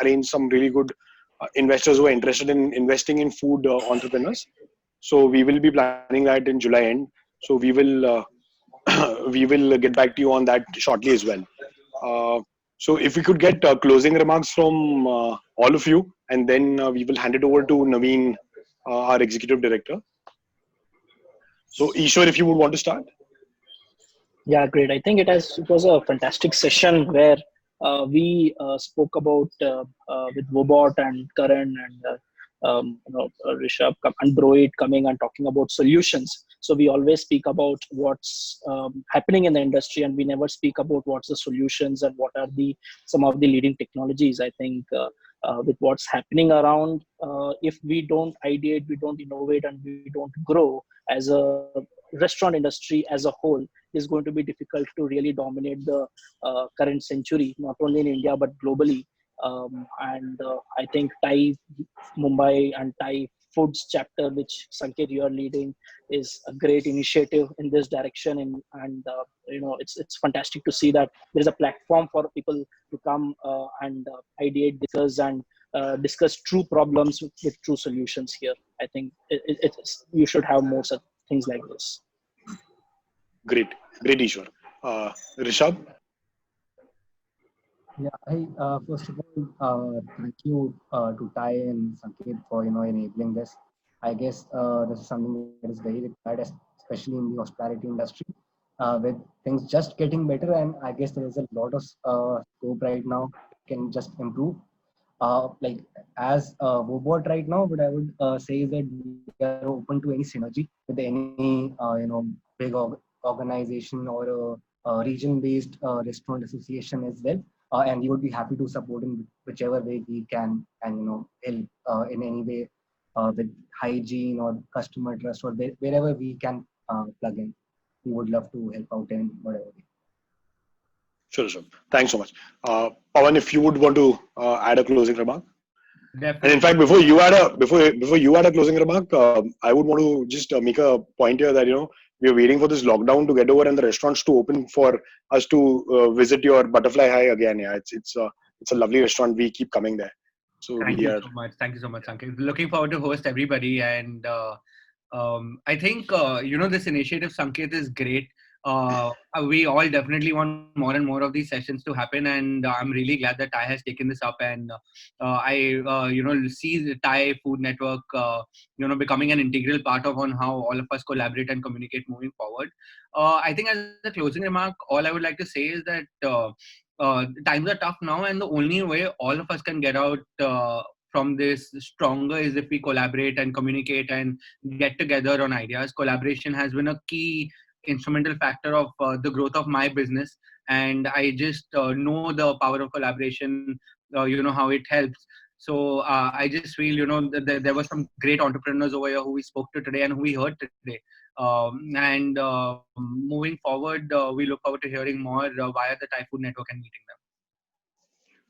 arrange some really good investors who are interested in investing in food entrepreneurs. So we will be planning that in July end. So we will get back to you on that shortly as well. So if we could get closing remarks from all of you, and then we will hand it over to Naveen, our executive director. So Ishwar, if you would want to start. Yeah, great. I think it was a fantastic session where we spoke about with Wobot and Karan and Rishabh and Broit coming and talking about solutions. So we always speak about what's happening in the industry, and we never speak about what's the solutions and what are the some of the leading technologies. I think with what's happening around, if we don't ideate, we don't innovate, and we don't grow as a restaurant industry as a whole, is going to be difficult to really dominate the current century, not only in India but globally. And I think Thai Mumbai and Thai Foods chapter, which Sanket you are leading, is a great initiative in this direction. And it's fantastic to see that there is a platform for people to come and ideate, discuss, and discuss true problems with true solutions here. I think you should have more such things like this. Great, great, Ishwar. Rishabh? Yeah, first of all, thank you to Ty and Sanket for enabling this. I guess this is something that is very required, especially in the hospitality industry, with things just getting better. And I guess there is a lot of scope right now can just improve. Like as Wobot right now, what I would say is that we are open to any synergy with any big organization or a region-based restaurant association as well, and we would be happy to support in whichever way we can, and help in any way with hygiene or customer trust or wherever we can plug in. We would love to help out in whatever way. Sure, sure. Thanks so much. Pawan, if you would want to add a closing remark. And in fact, before you add a closing remark, I would want to just make a point here that we are waiting for this lockdown to get over and the restaurants to open for us to visit your Butterfly High again. Yeah, it's a lovely restaurant. We keep coming there. So Thank you so much. Thank you so much, Sanket. Looking forward to host everybody. And I think, this initiative, Sanket, is great. We all definitely want more and more of these sessions to happen. And I'm really glad that Thai has taken this up. And see the Thai Food Network, becoming an integral part of on how all of us collaborate and communicate moving forward. I think as a closing remark, all I would like to say is that times are tough now, and the only way all of us can get out from this stronger is if we collaborate and communicate and get together on ideas. Collaboration has been a key instrumental factor of the growth of my business, and I just know the power of collaboration, how it helps. So I just feel that there were some great entrepreneurs over here who we spoke to today and who we heard today. And moving forward, we look forward to hearing more via the Thai Food Network and meeting them.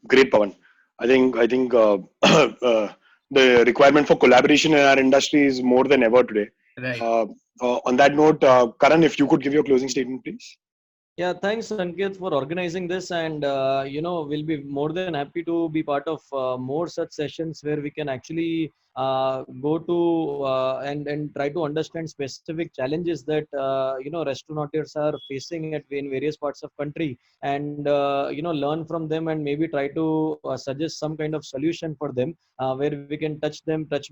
Great, Pawan. I think the requirement for collaboration in our industry is more than ever today. Right. On that note, Karan, if you could give your closing statement, please. Yeah, thanks Sanket for organizing this, and we'll be more than happy to be part of more such sessions where we can actually go to and try to understand specific challenges that restaurateurs are facing in various parts of country, and learn from them and maybe try to suggest some kind of solution for them where we can touch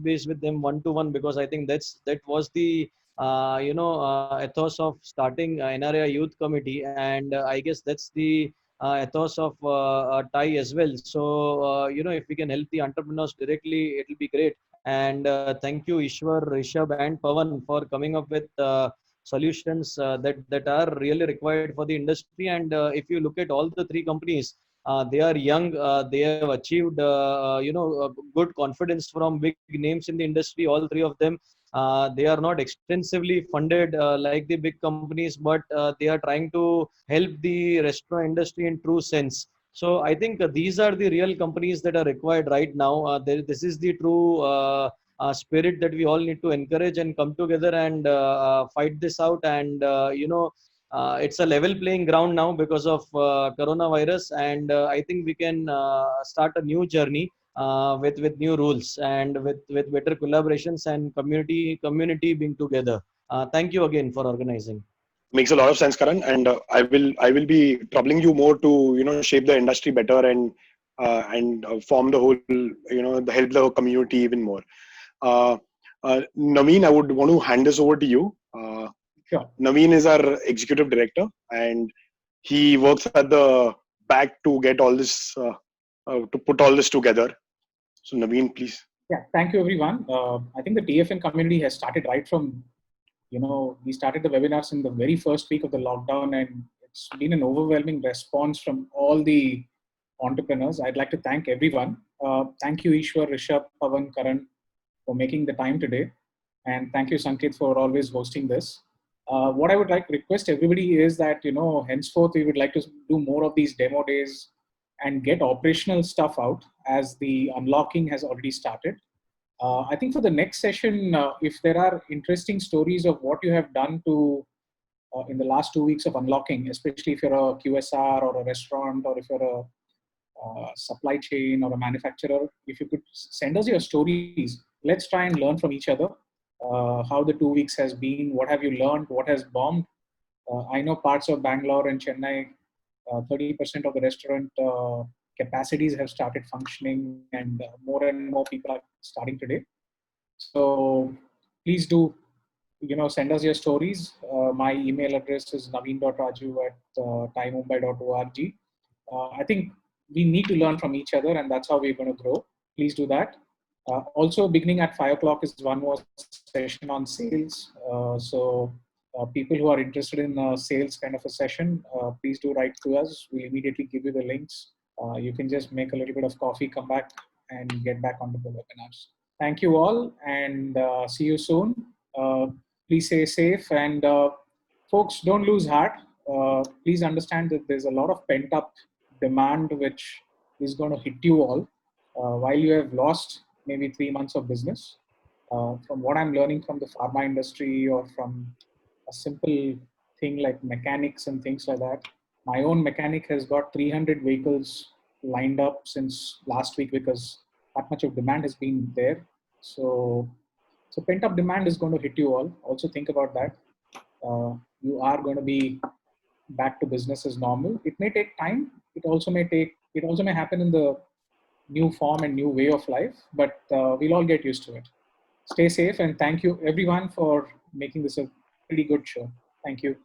base with them one to one, because I think that was the ethos of starting NRA Youth Committee, and I guess that's the ethos of Thai as well. So if we can help the entrepreneurs directly, it will be great. And thank you, Ishwar, Rishabh, and Pawan for coming up with solutions that are really required for the industry. And if you look at all the three companies, they are young. They have achieved good confidence from big names in the industry. All three of them. They are not extensively funded like the big companies, but they are trying to help the restaurant industry in true sense. So I think these are the real companies that are required right now. This is the true spirit that we all need to encourage and come together and fight this out. And it's a level playing ground now because of coronavirus, and I think we can start a new journey with new rules and with better collaborations and community being together. Thank you again for organizing. Makes a lot of sense, Karan, and I will be troubling you more to shape the industry better and form the whole help the community even more. Naveen, I would want to hand this over to you. Sure. Naveen is our executive director, and he works at the back to get all this to put all this together. So Naveen, please. Yeah, thank you everyone. I think the TFN community has started right from, we started the webinars in the very first week of the lockdown, and it's been an overwhelming response from all the entrepreneurs. I'd like to thank everyone. Thank you, Ishwar, Rishabh, Pawan, Karan, for making the time today. And thank you, Sanket, for always hosting this. What I would like to request everybody is that, henceforth, we would like to do more of these demo days, and get operational stuff out as the unlocking has already started. I think for the next session, if there are interesting stories of what you have done to in the last 2 weeks of unlocking, especially if you're a QSR or a restaurant, or if you're a supply chain or a manufacturer, if you could send us your stories, let's try and learn from each other. How the 2 weeks has been, what have you learned, what has bombed. I know parts of Bangalore and Chennai, 30% of the restaurant capacities have started functioning, and more and more people are starting today. So please do, send us your stories. My email address is naveen.raju@timemumbai.org. I think we need to learn from each other, and that's how we're going to grow. Please do that. Also, beginning at 5 o'clock is one more session on sales. So people who are interested in sales kind of a session, please do write to us. We'll immediately give you the links. You can just make a little bit of coffee, come back and get back onto the webinars. Thank you all, and see you soon. Please stay safe, and folks, don't lose heart. Please understand that there's a lot of pent up demand which is going to hit you all while you have lost maybe 3 months of business. From what I'm learning from the pharma industry, or from a simple thing like mechanics and things like that, my own mechanic has got 300 vehicles lined up since last week because that much of demand has been there. So pent up demand is going to hit you all. Also think about that. You are going to be back to business as normal. It may take time. It also may happen in the new form and new way of life, but we'll all get used to it. Stay safe, and thank you everyone for making this a pretty good show. Thank you.